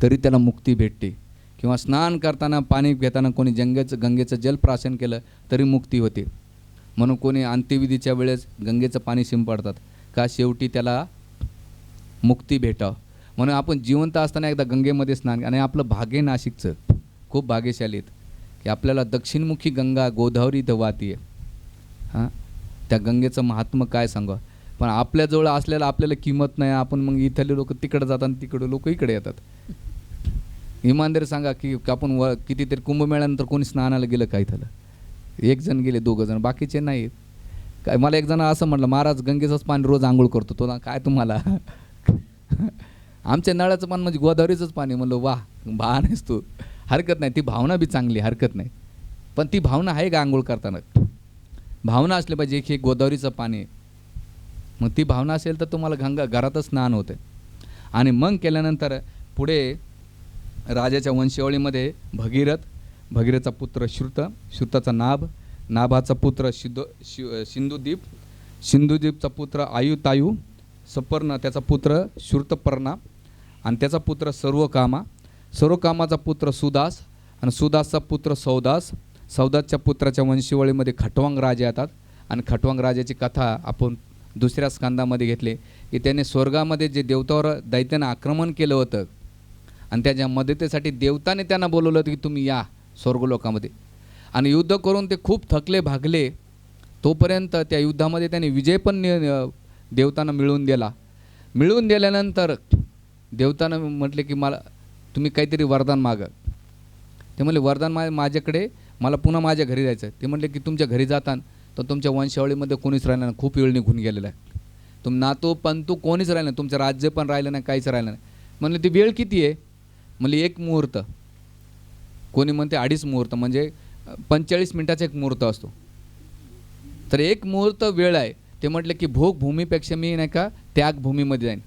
तरी त्याला मुक्ती भेटते, किंवा स्नान करताना पाणी घेताना कोणी गंगेचं जलप्राशन केलं तरी मुक्ती होते. म्हणून कोणी अंत्यविधीच्या वेळेस गंगेचं पाणी शिंपडतात का, शेवटी त्याला मुक्ती भेटावं. म्हणून आपण जिवंत असताना एकदा गंगेमध्ये स्नान, आणि आपलं भाग्य नाशिकचं खूप भाग्यशाली आहेत की आपल्याला दक्षिणमुखी गंगा गोदावरी इथं वाहते. हां, त्या गंगेचं महात्म्य काय सांगा, पण आपल्याजवळ असलेलं आपल्याला किंमत नाही. आपण मग इथले लोक तिकडे जातात आणि तिकडे लोक इकडे येतात. इमानदारी सांगा की आपण कितीतरी कुंभमेळ्यानंतर कोणी स्नानाला गेलं काय झालं, एक जण गेले, दोघं जण, बाकीचे नाहीत. काय मला एक जण असं म्हटलं, महाराज गंगेचंच पाणी रोज आंघोळ करतो तो ना, काय तुम्हाला आमच्या नळाचं पाणी म्हणजे गोदावरीचंच पाणी. म्हणलं वाह, नाहीस तू, हरकत नाही, ती भावना बी चांगली, हरकत नाही. पण ती भावना आहे का आंघोळ करताना, भावना असली पाहिजे की गोदावरीचं पाणी. मग ती भावना असेल तर तुम्हाला घरातच स्नान होते. आणि मग केल्यानंतर पुढे राजाच्या वंशावळीमध्ये भगीरथचा पुत्र श्रुताचा नाभाचा पुत्र सिंधुदीपचा पुत्र आयुतायू, सपर्ण त्याचा पुत्र श्रुतपर्णा, आणि त्याचा पुत्र सर्वकामाचा पुत्र सुदास, आणि सुदासचा पुत्र सौदासच्या पुत्राच्या वंशावळीमध्ये खटवांग राजे येतात. आणि खटवांग राजाची कथा आपण दुसऱ्या स्कंदामध्ये घेतली की त्याने स्वर्गामध्ये जे देवतावर दैत्यानं आक्रमण केलं होतं आणि त्याच्या मदतीसाठी देवताने त्यांना बोलवलं होतं की तुम्ही या स्वर्गलोकामध्ये. आणि युद्ध करून ते खूप थकले भागले, तोपर्यंत त्या युद्धामध्ये त्याने विजय पण देवतांना मिळवून दिल्यानंतर देवतानं म्हटले की तुम्ही काहीतरी वरदान मागा. ते म्हणले वरदान माझ्याकडे, मला पुन्हा माझ्या घरी जायचं. ते म्हटले की तुमच्या घरी जाताना तर तुमच्या वंशावळीमध्ये कोणीच राहिलं नाही, खूप वेळ निघून गेलेला आहे, नातू पंतू कोणीच राहिलं नाही, तुमचं राज्य पण राहिलं नाही, काहीच राहिलं नाही. म्हणले ती वेळ किती आहे, म्हणले 1 मुहूर्त, कोणी म्हणते 2.5 मुहूर्त, म्हणजे 45 मिनिटाचा 1 मुहूर्त असतो. तर 1 मुहूर्त वेळ आहे. ते म्हटले की भोगभूमीपेक्षा मी नाही का त्यागभूमीमध्ये जाईन.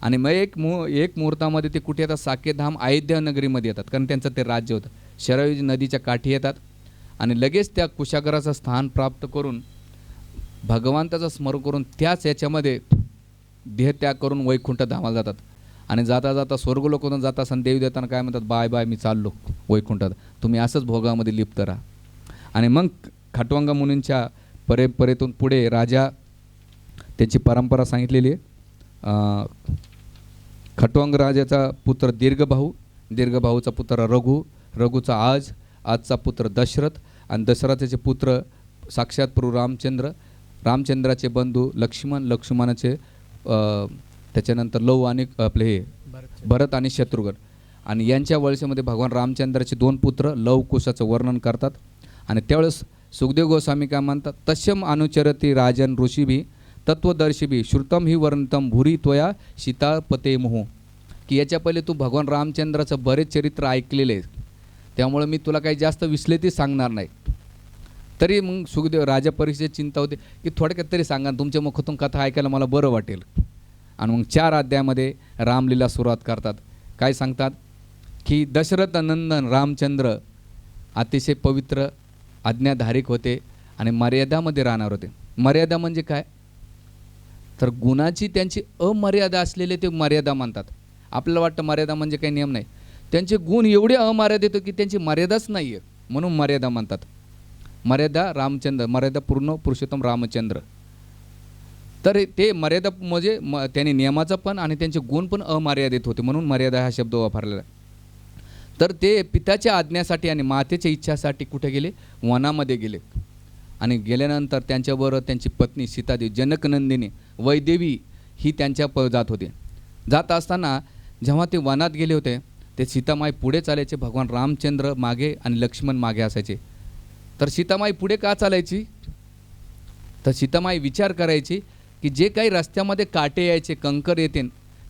आणि मग एक मुहूर्तामध्ये ते कुठे येतात, साकेधाम अयोध्या नगरीमध्ये येतात, कारण त्यांचं ते राज्य होतं. शरयू नदीच्या काठी येतात आणि लगेच त्या कुशागराचं स्थान प्राप्त करून भगवंताचं स्मरण करून त्याच याच्यामध्ये देहत्याग करून वैकुंठ धामाला जातात. आणि जाता जाता स्वर्गलोकातून जाता असताना देवी देताना काय म्हणतात, बाय बाय मी चाललो वैकुंठात, तुम्ही असंच भोगामध्ये लिप्त राहा. आणि मग खटवांगा मुनींच्या परंपरेतून पुढे राजा त्याची परंपरा सांगितलेली आहे. खटवांग राजाचा पुत्र दीर्घभाऊचा पुत्र रघुचा आजचा पुत्र दशरथ, आणि दशरथाचे पुत्र साक्षात प्रभू रामचंद्राचे बंधू लक्ष्मणाचे त्याच्यानंतर लव आणि आपले भरत आणि शत्रुघ्न. आणि यांच्या वंशामध्ये भगवान रामचंद्राचे 2 पुत्र लव कुशाचं वर्णन करतात. आणि त्यावेळेस सुखदेव गोस्वामी काय म्हणतात, तस्यम अनुचरती राजन ऋषीभी तत्वदर्शिभी श्रुतम ही वर्णितम भूरी त्वया सीतापते मोह, की याच्या पहिले तू भगवान रामचंद्राचं बरेच चरित्र ऐकलेले आहे, त्यामुळे मी तुला काही जास्त विश्लेषित सांगणार नाही. तरी मग सुखदेव राजा परीक्षेची चिंता होते की थोडक्यात तरी सांगा, तुमच्या मुखातून कथा ऐकायला मला बरं वाटेल. आणि मग 4 अध्यायामध्ये रामलीला सुरुवात करतात. काय सांगतात की दशरथ नंदन रामचंद्र अतिशय पवित्र आज्ञाधारिक होते आणि मर्यादामध्ये राहणार होते. मर्यादा म्हणजे काय, तर गुणाची त्यांची अमर्यादा असलेले ते मर्यादा मानतात. आपल्याला वाटतं मर्यादा म्हणजे काही नियम नाही, त्यांचे गुण एवढे अमर्यादित की त्यांची मर्यादाच नाही आहे, म्हणून मर्यादा मानतात. मर्यादा पूर्ण पुरुषोत्तम रामचंद्र. तर ते मर्यादा म्हणजे त्यांनी नियमाचा पण आणि त्यांचे गुण पण अमर्यादित होते, म्हणून मर्यादा हा शब्द वापरलेला आहे. तर ते पित्याच्या आज्ञासाठी आणि मातेच्या इच्छासाठी कुठे गेले? वनामध्ये गेले. आणि गेल्यानंतर त्यांच्याबरोबर त्यांची पत्नी सीतादेवी, जनकनंदिनी वैदेवी ही त्यांच्या जात होती. जात असताना जेव्हा ते वनात गेले होते, ते सीतामाई पुढे चालायचे, भगवान रामचंद्र मागे आणि लक्ष्मण मागे असायचे. तर सीतामाई पुढे का चालायची? तर सीतामाई विचार करायची की जे काही रस्त्यामध्ये काटे यायचे, कंकर येते,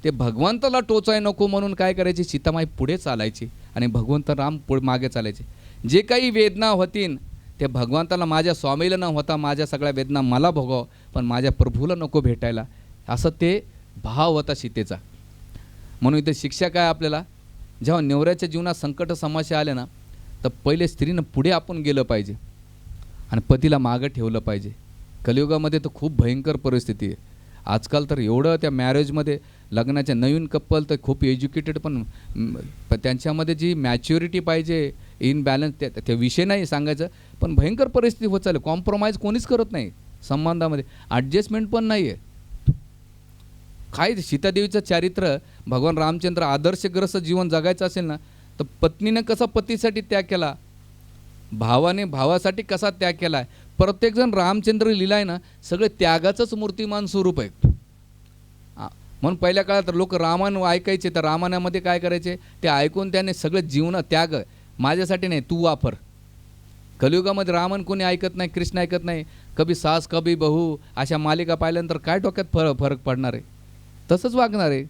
ते भगवंताला टोचाय नको म्हणून काय करायचे? सीतामाई पुढे चालायची आणि भगवंत राम मागे चालायचे. जे काही वेदना होतीन ते भगवंताला, माझ्या स्वामीला न होता माझ्या सगळ्या वेदना मला भोगाव, पण माझ्या प्रभूला नको भेटायला, असं ते भाव होता सीतेचा. म्हणून इथे शिक्षा काय आपल्याला? जेव्हा नवऱ्याच्या जीवनात संकट समस्या आल्या ना, तर पहिले स्त्रीनं पुढे आपण गेलं पाहिजे आणि पतीला मागं ठेवलं पाहिजे. कलियुगामध्ये तर खूप भयंकर परिस्थिती आहे. आजकाल तर एवढं त्या मॅरेजमध्ये लग्नाच्या नवीन कपल तर खूप एज्युकेटेड, पण त्यांच्यामध्ये जी मॅच्युरिटी पाहिजे, इनबॅलन्स, ते विषय नाही सांगायचं, पण भयंकर परिस्थिती होत चालली. कॉम्प्रोमाइज कोणीच करत नाही संबंधामध्ये, ॲडजस्टमेंट पण नाही आहे. काय सीतादेवीचं चारित्र्य, भगवान रामचंद्र आदर्शग्रस्त जीवन जगायचं असेल ना, तर पत्नीनं कसा पतीसाठी त्याग केला, भावाने भावासाठी कसा त्याग केला आहे. प्रत्येकजण रामचंद्र लीला आहे ना, सगळे त्यागाचंच मूर्तिमान स्वरूप आहे. म्हणून पहिल्या काळात लोक रामायण ऐकायचे, तर रामायणामध्ये काय करायचे? ते ऐकून त्याने सगळं जीवन त्याग, माझ्यासाठी नाही तू वापर. कलियुगामध्ये रामायण कोणी ऐकत नाही, कृष्ण ऐकत नाही. कभी सास कभी बहू अशा मालिका पाहिल्यानंतर काय डोक्यात फरक पडणार आहे? तसंच वागणार आहे.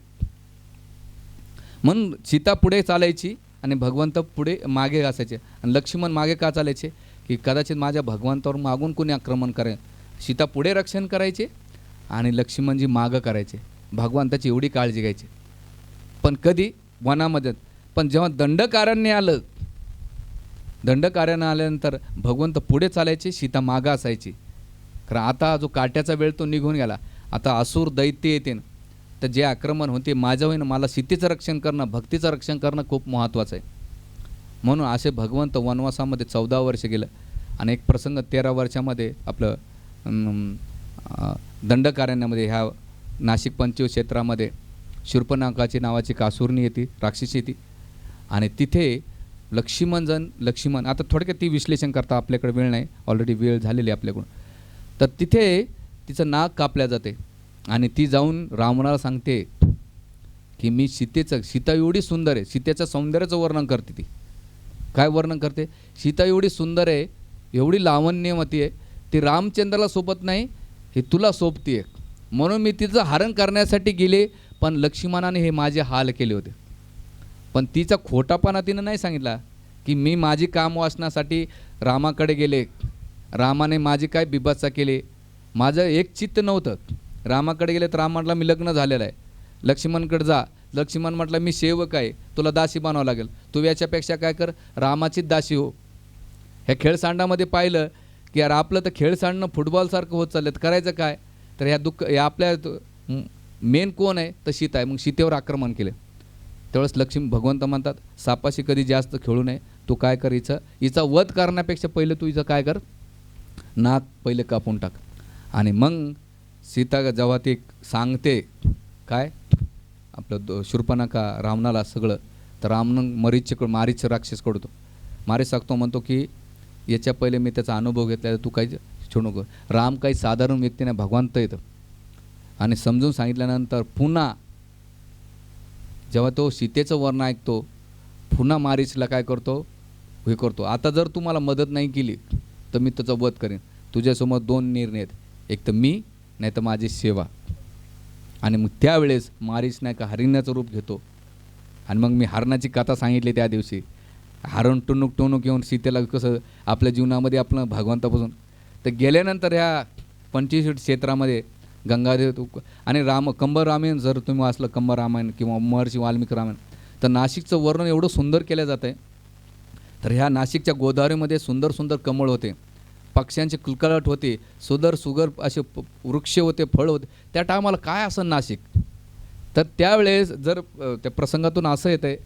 म्हणून सीता पुढे चालायची आणि भगवंत पुढे मागे असायचे. आणि लक्ष्मण मागे का चालायचे? की कदाचित माझ्या भगवंतावर मागून कोणी आक्रमण करेल. सीता पुढे रक्षण करायचे आणि लक्ष्मणजी मागं करायचे. भगवंताची एवढी काळजी घ्यायची. पण कधी? वनामध्ये. पण जेव्हा दंडकारण्य आलं, दंडकारण्य आल्यानंतर भगवंत पुढे चालायचे, सीता मागं असायची. कारण आता जो काट्याचा वेळ तो निघून गेला. आता असुर दैत्य येते, तर जे आक्रमण होते माझं होईन, मला सीतेचं रक्षण करणं, भक्तीचं रक्षण करणं खूप महत्त्वाचं आहे. म्हणून असे भगवंत वनवासामध्ये 14 वर्ष गेलं. आणि एक प्रसंग 13 वर्षामध्ये आपलं दंडकारण्यामध्ये, ह्या नाशिक पंचवीस क्षेत्रामध्ये शूर्पणखाची नावाची कासुरणी येते, राक्षसी येते. आणि तिथे लक्ष्मण आता थोडक्यात ती विश्लेषण करता, आपल्याकडे वेळ नाही, ऑलरेडी वेळ झालेली आहे आपल्याकडून. तर तिथे तिचं नाक कापल्या जाते आणि ती जाऊन रावणाला सांगते की मी सीता एवढी सुंदर आहे. सीतेचं सौंदर्याचं वर्णन करते. ती काय वर्णन करते? सीता एवढी सुंदर आहे, एवढी लावण्यवती आहे, ती रामचंद्राला सोबत नाही, हे तुला सोबती आहे. म्हणून मी तिचं हरण करण्यासाठी गेले, पण लक्ष्मणाने हे माझे हाल केले होते. पण तिचा खोटापणा तिनं नाही सांगितला की मी माझी कामवासनासाठी रामाकडे गेले, रामाने माझी काय बिभत्सा केली, माझं एक चित्त नव्हतं. रामाकडे गेले तर राम म्हटला मी लग्न झालेलं आहे. लक्ष्मणकडे जा. लक्ष्मण म्हटलं मी सेवक आहे, तुला दासी बनावं लागेल, तू याच्यापेक्षा काय कर, रामाचीच दासी हो. ह्या खेळसांडामध्ये पाहिलं की यार आपलं तर खेळसांडणं फुटबॉलसारखं होत चाललं, तर करायचं काय? तर या आपल्या मेन कोण आहे? तर सीता आहे. मग सीतेवर आक्रमण केलं. त्यावेळेस भगवंत म्हणतात सापाशी कधी जास्त खेळू नये, तू काय कर, हिचा वध करण्यापेक्षा पहिले तू हिचं काय कर, नाक पहिले कापून टाक. आणि मग सीता जेव्हा ती सांगते काय आपलं शूर्पणखा रावणाला सगळं, तर रामनं मारीच राक्षस कडतो. मारीच सांगतो, म्हणतो की याच्या पहिले मी त्याचा अनुभव घेतला, तू काही छोडू नको. राम काही साधारण व्यक्ती नाही, भगवंत येतं. आणि समजून सांगितल्यानंतर पुन्हा जेव्हा तो सीतेचं वर्ण ऐकतो, पुन्हा मारीचला काय करतो, हे करतो, आता जर तू मला मदत नाही केली तर मी त्याचा वध करेन. तुझ्यासमोर 2 निर्णय आहेत, एक तर मी, नाही तर माझी सेवा. आणि मग त्यावेळेस मारीच नाही का हरिणाचं रूप घेतो. आणि मग मी हरणाची कथा सांगितली त्या दिवशी. हरण टुणूक येऊन सीतेला कसं आपल्या जीवनामध्ये आपलं भगवंतापासून. तर गेल्यानंतर ह्या 25 क्षेत्रामध्ये गंगादेव आणि कंबर रामायण जर तुम्ही वाचलं, कंबर रामायण किंवा महर्षी वाल्मिकी रामायण, तर नाशिकचं वर्णन एवढं सुंदर केलं जातं आहे. तर ह्या नाशिकच्या गोदावरीमध्ये सुंदर सुंदर कमळ होते, पक्ष्यांचे कुलकलाट होते, सुगर असे वृक्ष होते, फळ होते. त्या टायमाला काय असं नाशिक. तर त्यावेळेस जर त्या प्रसंगातून असं येतं आहे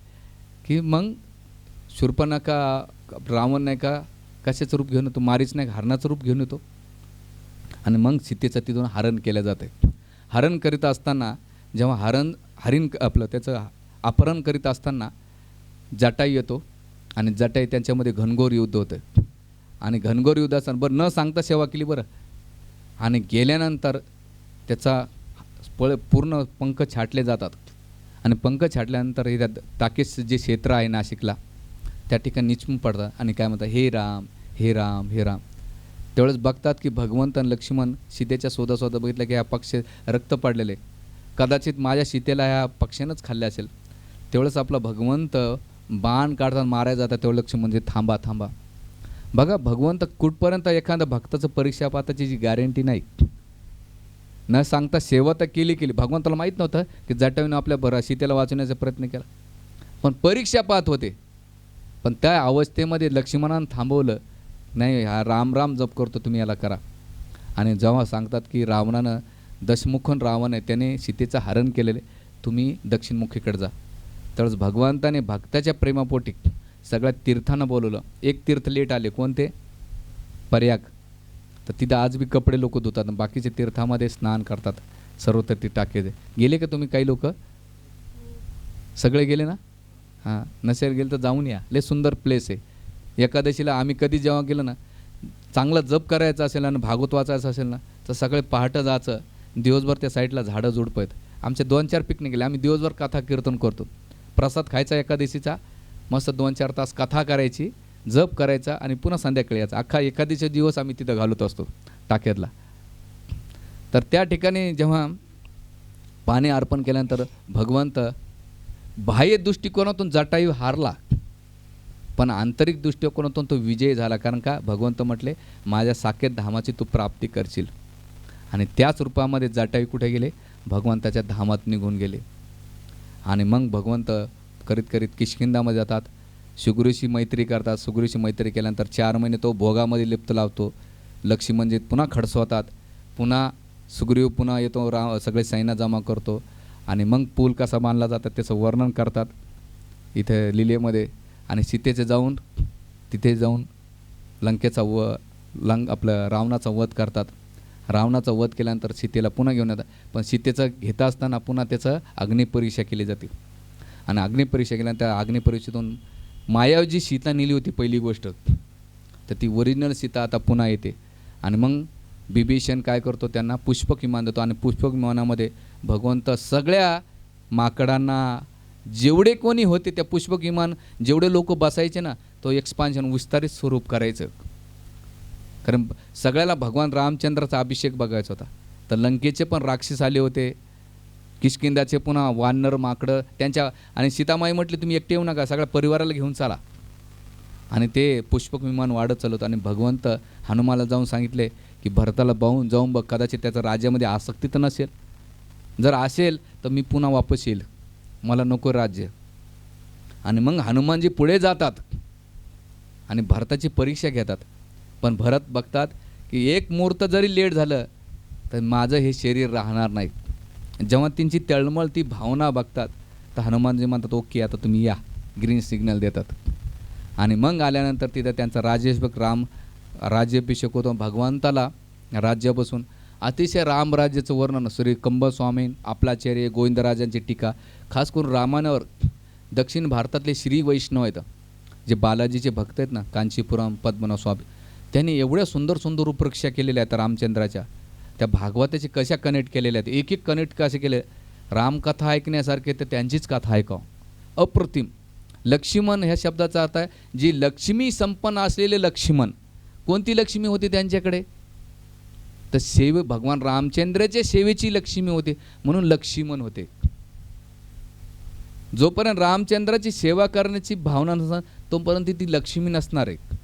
की मग शूर्पणखा रावण नाही का कशाचं रूप घेऊन येतो, मारीच नाही हरणाचं रूप घेऊन येतो. आणि मग सीतेचं तिथून हरण केलं जातं आहे. हरण करीत असताना, जेव्हा हरिण आपलं त्याचं अपहरण करीत असताना जटायू येतो आणि जटायू त्यांच्यामध्ये घनघोर युद्ध होतं आणि घनघोर युद्ध असताना बरं न सांगता सेवा केली बरं. आणि गेल्यानंतर त्याचा पूर्ण पंख छाटले जातात आणि पंख छाटल्यानंतर हे टाकेश जे क्षेत्र आहे नाशिकला त्या ठिकाणी निचून पडतात आणि काय म्हणतात, हे राम हे राम हे राम. तेवढंच बघतात की भगवंत आणि लक्ष्मण सीतेच्या शोधा बघितलं की ह्या पक्षी रक्त पडलेले, कदाचित माझ्या सीतेला ह्या पक्ष्यानंच खाल्ले असेल. तेवढंच आपला भगवंत बाण काढतात, मारायला जातात, तेवढं लक्ष्मण म्हणजे थांबा थांबा. बघा भगवंत कुठपर्यंत एखाद्या भक्ताचं परीक्षा पाहताची जी गॅरंटी नाही. न सांगता सेवा तर केली. भगवंताला माहीत नव्हतं की जटायूने आपल्या सीतेला वाचवण्याचा प्रयत्न केला, पण परीक्षा पाहत होते. पण त्या अवस्थेमध्ये लक्ष्मणानं थांबवलं नाही, हा राम राम जप करतो तुम्ही, याला करा. आणि जेव्हा सांगतात की रावणानं दशमुखन रावण आहे, त्याने सीतेचं हरण केलेले, तुम्ही दक्षिणमुखीकडे जा. तरच भगवंताने भक्ताच्या प्रेमापोटी सगळ्या तीर्थांना बोलवलं. एक तीर्थ लेट आले, कोणते? प्रयाग. तर तिथं आज बी कपडे लोक धुतात, बाकीचे तीर्थामध्ये स्नान करतात, सर्वत्र ती टाके गेले का तुम्ही? काही लोक सगळे गेले ना? हां, नसेल गेले तर जाऊन या, लय सुंदर प्लेस आहे. एकादशीला आम्ही कधी जेव्हा गेलो ना, चांगला जप करायचा असेल आणि भागवत वाचायचं असेल ना, तर सगळे पहाटं जायचं. दिवसभर त्या साईडला झाडं झुडपं आहेत. आमचे 2-4 पिकनिक गेले. आम्ही दिवसभर कथा कीर्तन करतो, प्रसाद खायचा एकादशीचा, मस्त 2-4 तास कथा करायची, जप करायचा आणि पुन्हा संध्याकाळी यायचा. अख्खा एकादशीचा दिवस आम्ही तिथं घालत असतो टाक्यातला. तर त्या ठिकाणी जेव्हा पाणी अर्पण केल्यानंतर भगवंत बाह्य दृष्टिकोनातून जटायू हारला, पण आंतरिक दृष्टिकोनातून तो विजय झाला. कारण का? भगवंत म्हटले माझ्या साकेत धामाची तू प्राप्ती करशील. आणि त्याच रूपामध्ये जटायू कुठे गेले? भगवंताच्या धामात निघून गेले. आणि मग भगवंत करीत करीत किष्किंधामध्ये जातात, सुग्रीशी मैत्री करतात. सुग्रीशी मैत्री केल्यानंतर 4 महिने तो भोगामध्ये लिप्त लावतो. लक्ष्मणजी पुन्हा खडसवतात, पुन्हा सुग्रीव पुन्हा येतो, सगळे सैन्य जमा करतो आणि मग पूल कसा बांधला जातात त्याचं वर्णन करतात इथे लीलेमध्ये. आणि सीतेचे जाऊन तिथे जाऊन लंकेचा आपलं रावणाचा वध करतात. रावणाचा वध केल्यानंतर सीतेला पुन्हा घेऊन येतात, पण सीतेचं घेता असताना पुन्हा त्याचं अग्निपरीक्षा केली जाते. आणि अग्निपरीक्षा केल्यानंतर त्या अग्निपरीक्षेतून मायावी जी सीता नेली होती पहिली गोष्ट, तर ती ओरिजिनल सीता आता पुन्हा येते. आणि मग बिभीषण काय करतो, त्यांना पुष्पक विमान देतो. आणि पुष्पक विमानामध्ये भगवंत सगळ्या माकडांना जेवढे कोणी होते त्या पुष्पक विमान जेवढे लोक बसायचे ना, तो एक्सपान्शन विस्तारित स्वरूप करायचं. कारण सगळ्याला भगवान रामचंद्राचा अभिषेक बघायचा होता. तर लंकेचे पण राक्षस आले होते, किष्किंधाचे पुन्हा वानर माकडं त्यांच्या. आणि सीतामाई म्हटली तुम्ही एकटे येऊ नका, सगळ्या परिवाराला घेऊन चाला. आणि ते पुष्पक विमान वाढत चालवतं. आणि भगवंत हनुमाला जाऊन सांगितले की भरताला जाऊन बघ, कदाचित त्याचं राज्यामध्ये आसक्ती तर नसेल, जर असेल तर मी पुन्हा वापस येईल, मला नको राज्य. आणि मग हनुमानजी पुढे जातात आणि भरताची परीक्षा घेतात. पण भरत बघतात की एक मुहूर्त जरी लेट झालं तर माझं हे शरीर राहणार नाही. जेव्हा त्यांची तळमळ ती भावना बघतात तर हनुमानजी म्हणतात ओके आता तुम्ही या, ग्रीन सिग्नल देतात. आणि मग आल्यानंतर तिथं त्यांचा राज्याभिषेक होतो. भगवंताला राज्य बसून अतिशय रामराज्याचं वर्णन श्री कंबस्वामी, आपलाचार्य, गोविंदराजांची टीका, खास करून रामायणावर दक्षिण भारतातले श्री वैष्णव आहेत, जे बालाजीचे भक्त आहेत ना, कांचीपुरम पद्मनाभ स्वामी, त्यांनी एवढ्या सुंदर सुंदर रूपरेषा केलेल्या आहेत रामचंद्राच्या. त्या भागवताचे कशा कनेक्ट केलेल्या आहेत, एक एक कनेक्ट कसे केले. रामकथा ऐकण्यासारखे तर त्यांचीच कथा ऐकाव, अप्रतिम. लक्ष्मण ह्या शब्दाचा अर्थ आहे जी लक्ष्मी संपन्न असलेले लक्ष्मण. कोणती लक्ष्मी होती त्यांच्याकडे? तर भगवान रामचंद्राच्या सेवेची लक्ष्मी होते, म्हणून लक्ष्मण होते. जोपर्यंत रामचंद्राची सेवा करण्याची भावना नसणार तोपर्यंत ती लक्ष्मी नसणार आहे.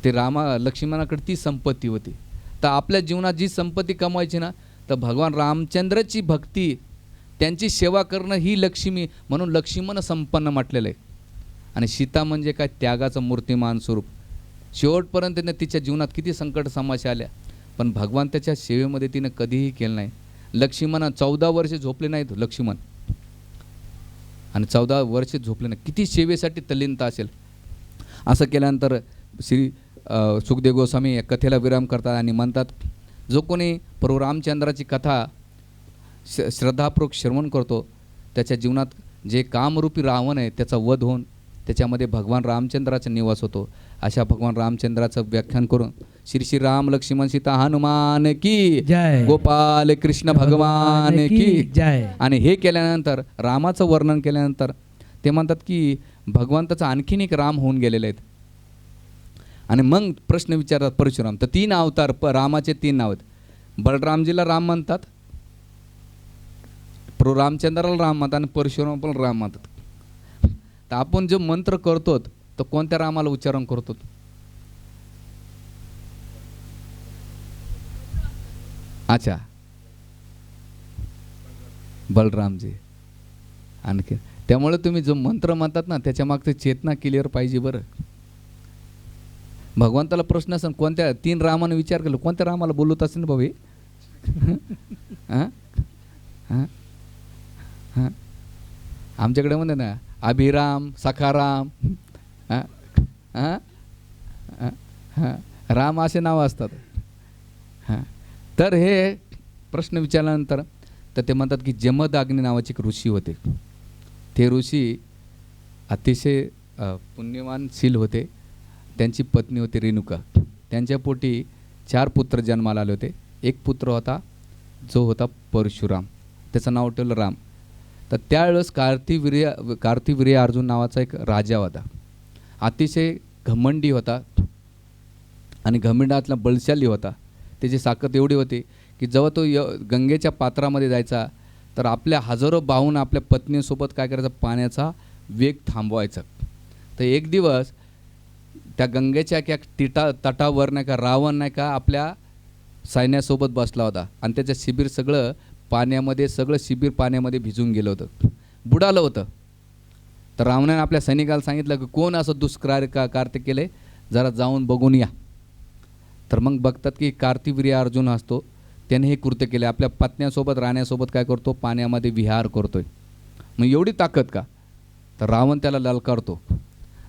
ते लक्ष्मणाकडे ती संपत्ती होती. तर आपल्या जीवनात जी संपत्ती कमवायची ना, तर भगवान रामचंद्राची भक्ती, त्यांची सेवा करणं ही लक्ष्मी, म्हणून लक्ष्मण संपन्न म्हटलेलं आहे. आणि सीता म्हणजे काय? त्यागाचं मूर्तिमान स्वरूप. शेवटपर्यंत तिच्या जीवनात किती संकट समस्या आल्या, पण भगवान त्याच्या सेवेमध्ये तिनं कधीही केलं नाही. लक्ष्मण 14 वर्षे झोपले नाहीत लक्ष्मण, आणि 14 वर्षे झोपले नाही, किती सेवेसाठी तल्लीनता असेल. असं केल्यानंतर श्री सुखदेव गोस्वामी या कथेला विराम करतात आणि म्हणतात जो कोणी प्रभू रामचंद्राची कथा श्रद्धापूर्वक श्रवण करतो, त्याच्या जीवनात जे कामरूपी रावण आहे त्याचा वध होऊन त्याच्यामध्ये भगवान रामचंद्राचा निवास होतो. अशा भगवान रामचंद्राचं व्याख्यान करून श्री श्री राम लक्ष्मण सीता हनुमान की जय, गोपाल कृष्ण भगवान की जय. आणि हे केल्यानंतर रामाचं वर्णन केल्यानंतर ते म्हणतात की भगवंताचा आणखीन एक राम होऊन गेलेले आहेत. आणि मग प्रश्न विचारतात परशुराम. तर 3 अवतार रामाचे 3 नाव आहेत. बलरामजीला राम म्हणतात, रामचंद्राला राम म्हणतात आणि परशुराम पण राम म्हणतात. तर आपण जो मंत्र करतो तर कोणत्या रामाला उच्चारण करतो? अच्छा, बलरामजी. आणखी त्यामुळे तुम्ही जो मंत्र म्हणतात ना त्याच्या मागची चेतना क्लिअर पाहिजे. बरं, भगवंताला प्रश्न असेल कोणत्या 3 रामाने विचार केला, कोणत्या रामाला बोलत असेल ना भाऊ? हां हां हां आमच्याकडे म्हणते ना अभिराम, सखाराम, हां हां हां राम असे नावं असतात. हां, तर हे प्रश्न विचारल्यानंतर तर ते म्हणतात की जमदग्नी नावाचे एक ऋषी होते. ते ऋषी अतिशय पुण्यवानशील होते. त्यांची पत्नी होती रेणुका. त्यांच्या पोटी 4 पुत्र जन्माला आले होते. एक पुत्र होता जो होता परशुराम, त्याचं नाव ठेवलं राम. तर त्यावेळेस कार्तिवीर्य अर्जुन नावाचा एक राजा होता. अतिशय घमंडी होता आणि घमंडातला बलशाली होता. त्याची ताकद एवढी होती की जेव्हा तो गंगेच्या पात्रामध्ये जायचा तर आपल्या हजारो बाहून आपल्या पत्नीसोबत काय करायचा, पाण्याचा वेग थांबवायचा. तर एक दिवस त्या गंगेच्या तटावर नाही का रावण नाही का आपल्या सैन्यासोबत बसला होता आणि त्याचं शिबिर सगळं पाण्यामध्ये भिजून गेलं होतं, बुडालं होतं. तर रावणाने आपल्या सैनिकाला सांगितलं की कोण असं कार्य केले, जरा जाऊन बघून या. तर मग बघतात की कार्तिवीर्य अर्जुन असतो, त्याने हे कृत्य केले. आपल्या पत्न्यासोबत राण्यासोबत काय करतो, पाण्यामध्ये विहार करतोय. मग एवढी ताकद का? तर रावण त्याला ललकारतो.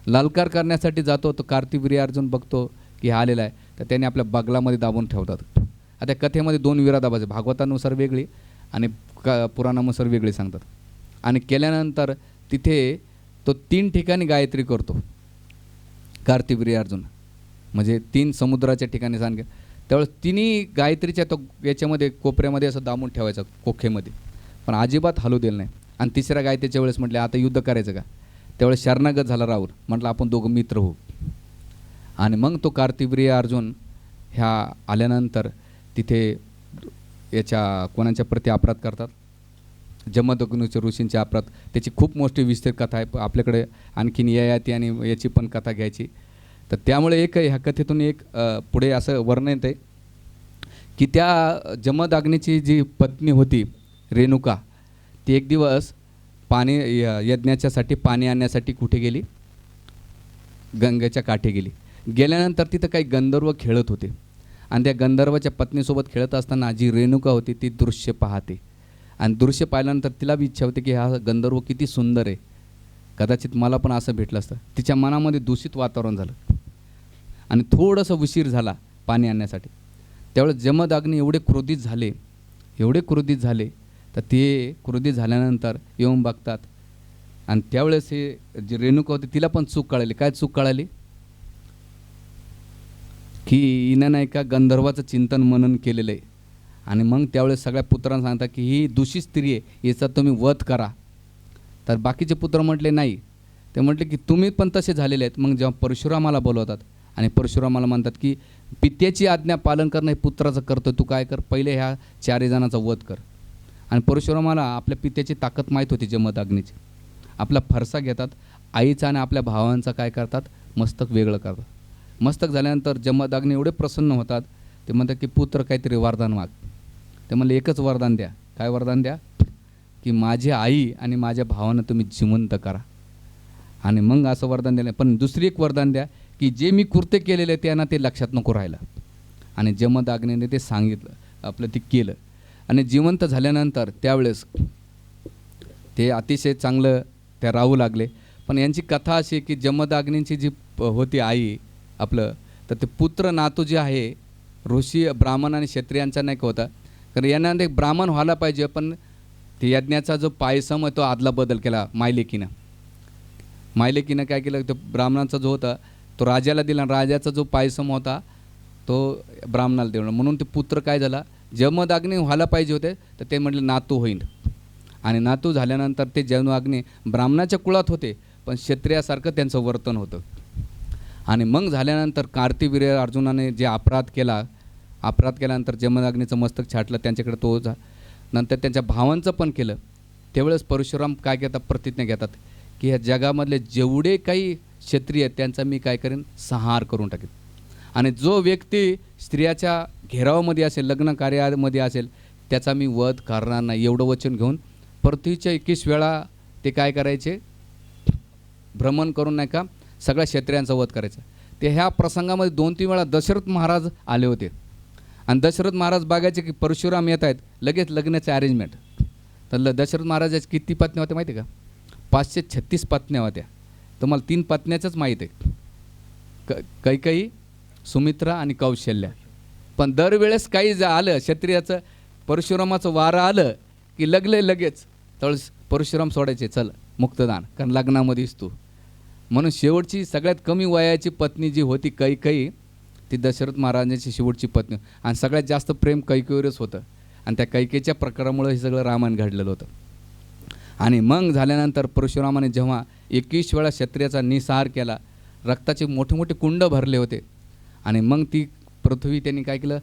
ललकार करण्यासाठी जातो. तो कार्तिवीर्य अर्जुन बघतो की हा आलेला आहे, तर त्याने आपल्या बगलामध्ये दाबून ठेवतात. आता कथेमध्ये 2 विरा दाबायचे, भागवतानुसार वेगळी आणि पुराणानुसार वेगळी सांगतात. आणि केल्यानंतर तिथे तो 3 ठिकाणी गायत्री करतो कार्तिवीर्य अर्जुन, म्हणजे 3 समुद्राच्या ठिकाणी सांग. त्यावेळेस तिन्ही गायत्रीच्या तो याच्यामध्ये कोपऱ्यामध्ये असं दाबून ठेवायचं कोखेमध्ये, पण अजिबात हलू दिलं नाही. आणि 3ऱ्या गायत्रीच्या वेळेस म्हटलं आता युद्ध करायचं का? त्यावेळेस शरणागत झाला राहुल, म्हटलं आपण दोघं मित्र होऊ. आणि मग तो कार्तिवीर्य अर्जुन ह्या आल्यानंतर तिथे याच्या कोणाच्या प्रती अपराध करतात, जमदग्नीच्या ऋषींचे अपराध. त्याची खूप मोठी विस्तार कथा आहे, आपल्याकडे आणखीन ययाती आणि याची पण कथा घ्यायची. तर त्यामुळे एक ह्या कथेतून एक पुढे असं वर्णन येतं की त्या जमदग्नीची जी पत्नी होती रेणुका, ती एक दिवस पाणी यज्ञाच्यासाठी पाणी आणण्यासाठी कुठे गेली, गंगेच्या काठी गेली. गेल्यानंतर तिथं काही गंधर्व खेळत होते आणि त्या गंधर्वाच्या पत्नीसोबत खेळत असताना जी रेणुका होती ती दृश्य पाहते. आणि दृश्य पाहिल्यानंतर तिला बी इच्छा होते की हा गंधर्व किती सुंदर आहे, कदाचित मला पण असं भेटलं असतं. तिच्या मनामध्ये दूषित वातावरण झालं आणि थोडंसं उशीर झाला पाणी आणण्यासाठी. त्यावेळेस जमदग्नी एवढे क्रोधित झाले तर ते क्रोधित झाल्यानंतर येऊन बघतात. आणि त्यावेळेस हे जी रेणुका होती तिला पण चूक कळाली. काय चूक कळाली? की हिनं नाही का गंधर्वाचं चिंतन मनन केलेलं आहे. आणि मग त्यावेळेस सगळ्या पुत्रांना सांगतात की ही दूषित स्त्री आहे, याचा तुम्ही वध करा. तर बाकीचे पुत्र म्हटले नाही. ते म्हटले की तुम्ही पण तसे झालेले आहेत. मग जेव्हा परशुरामाला बोलवतात आणि परशुरामाला म्हणतात की पित्याची आज्ञा पालन करणं हे पुत्राचं कर्तव्य, तू काय कर, पहिले ह्या 4 जणांचा वध कर. आणि परशुरामाला आपल्या पित्याची ताकद माहीत होती जमदग्नीची. आपला फरसा घेतात, आईचा आणि आपल्या भावांचा काय करतात, मस्तक वेगळं करतात. मस्तक झाल्यानंतर जमदग्नी एवढे प्रसन्न होतात, ते म्हणतात की पुत्र काहीतरी वरदान माग. ते म्हणले एकच वरदान द्या. काय वरदान द्या? की माझी आई आणि माझ्या भावांना तुम्ही जिवंत करा. आणि मग असं वरदान दिलं. पण दुसरी एक वरदान द्या की जे मी कृत्य केलेलं त्यांना ते लक्षात नको राहिलं. आणि जमदग्नीने ते सांगितलं, आपलं ते केलं. आणि जिवंत झाल्यानंतर त्यावेळेस ते अतिशय चांगलं त्या राहू लागले. पण यांची कथा अशी की जमदग्नीची जी होती आई आपलं, तर ते पुत्र नातू जे आहे ऋषी ब्राह्मण आणि क्षत्रियांचा नाही का होता, कारण यांना एक ब्राह्मण व्हायला पाहिजे, पण ते यज्ञाचा जो पायसम आहे तो आदला बदल केला मायलेकीनं. मायलेकीनं काय केलं, तो ब्राह्मणाचा जो होता तो राजाला दिला, आणि राजाचा जो पायसम होता तो ब्राह्मणाला दिला. म्हणून ते पुत्र काय झाला, जमदग्नी व्हायला पाहिजे होते, तर ते म्हटले नातू होईल. आणि नातू झाल्यानंतर ते जमदग्नी ब्राह्मणाच्या कुळात होते, पण क्षत्रियासारखं त्यांचं वर्तन होतं. आणि मग झाल्यानंतर कार्तिवीर्य अर्जुनाने जे अपराध केल्यानंतर जमदग्नीचं मस्तक छाटलं त्यांच्याकडे, तो नंतर त्यांच्या भावांचं पण केलं. त्यावेळेस परशुराम काय घेतात, प्रतिज्ञा घेतात की ह्या जगामधले जेवढे काही क्षत्रिय आहेत त्यांचा मी काय करेन, संहार करून टाकेन. आणि जो व्यक्ती स्त्रियाच्या घेरावामध्ये असेल, लग्न कार्यामध्ये असेल, त्याचा मी वध करणार नाही, एवढं वचन घेऊन पृथ्वीच्या 21 वेळा ते काय करायचे, भ्रमण करून नाही का सगळ्या क्षत्रियांचा वध करायचा. ते ह्या प्रसंगामध्ये 2-3 वेळा दशरथ महाराज आले होते. आणि दशरथ महाराज बघायचे की परशुराम येत आहेत, लगेच लग्नाचे अरेंजमेंट. तर दशरथ महाराजाच्या किती पत्न्या होत्या माहिती आहे का? 536 पत्न्या होत्या. तुम्हाला 3 पत्न्याचंच माहीत आहे, कैकेयी, सुमित्रा आणि कौशल्या. पण दरवेळेस काही आलं क्षत्रियाचं, परशुरामाचं वारं आलं की लगेच तळस परशुराम सोडायचे, चल मुक्तदान, कारण लग्नामध्येच तू. म्हणून शेवटची सगळ्यात कमी वयाची पत्नी जी होती कैकेयी, ती दशरथ महाराजांची शेवटची पत्नी. आणि सगळ्यात जास्त प्रेम कैकेयीवरच होतं. आणि त्या कैकेयीच्या प्रकारामुळे हे सगळं रामायण घडलेलं होतं. आणि मग झाल्यानंतर परशुरामाने जेव्हा 21 वेळा क्षत्रियाचा निसार केला, रक्ताचे मोठे मोठे कुंड भरले होते. आणि मग ती पृथ्वी त्यांनी काय केलं,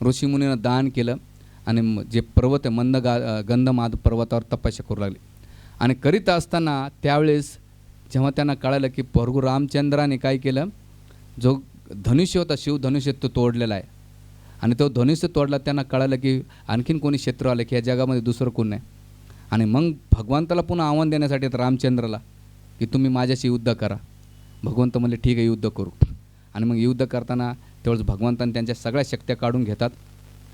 ऋषीमुनीनं दान केलं. आणि जे पर्वत आहे गंधमाद पर्वतावर तपस्या करू लागली. आणि करीत असताना त्यावेळेस जेव्हा त्यांना कळालं की प्रभू रामचंद्राने काय केलं, जो धनुष्य होता, शिवधनुष्य, तो तोडलेला आहे. आणि तो धनुष्य तोडला, त्यांना कळालं की आणखीन कोणी शत्रू आले की या जगामध्ये दुसरं कोण नाही. आणि मग भगवंताला पुन्हा आव्हान देण्यासाठी रामचंद्राला की तुम्ही माझ्याशी युद्ध करा. भगवंत म्हणले ठीक आहे, युद्ध करू. आणि मग युद्ध करताना तेवढंच भगवंताने त्यांच्या सगळ्या शक्त्या काढून घेतात.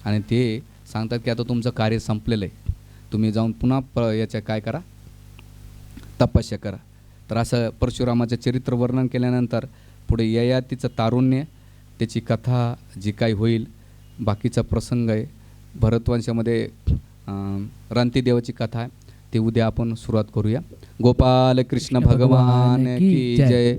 आणि ते सांगतात की आता तुमचं कार्य संपलेलं आहे, तुम्ही जाऊन पुन्हा याच्या काय करा, तपस्या करा. तर असं परशुरामाचं चरित्र वर्णन केल्यानंतर पुढे ययातीचं तारुण्य, त्याची कथा जी काही होईल, बाकीचा प्रसंग आहे. भरतवंशामध्ये रंतीदेवाची कथा आहे, ते उद्या आपण सुरुवात करूया. गोपाल कृष्ण भगवान की जय.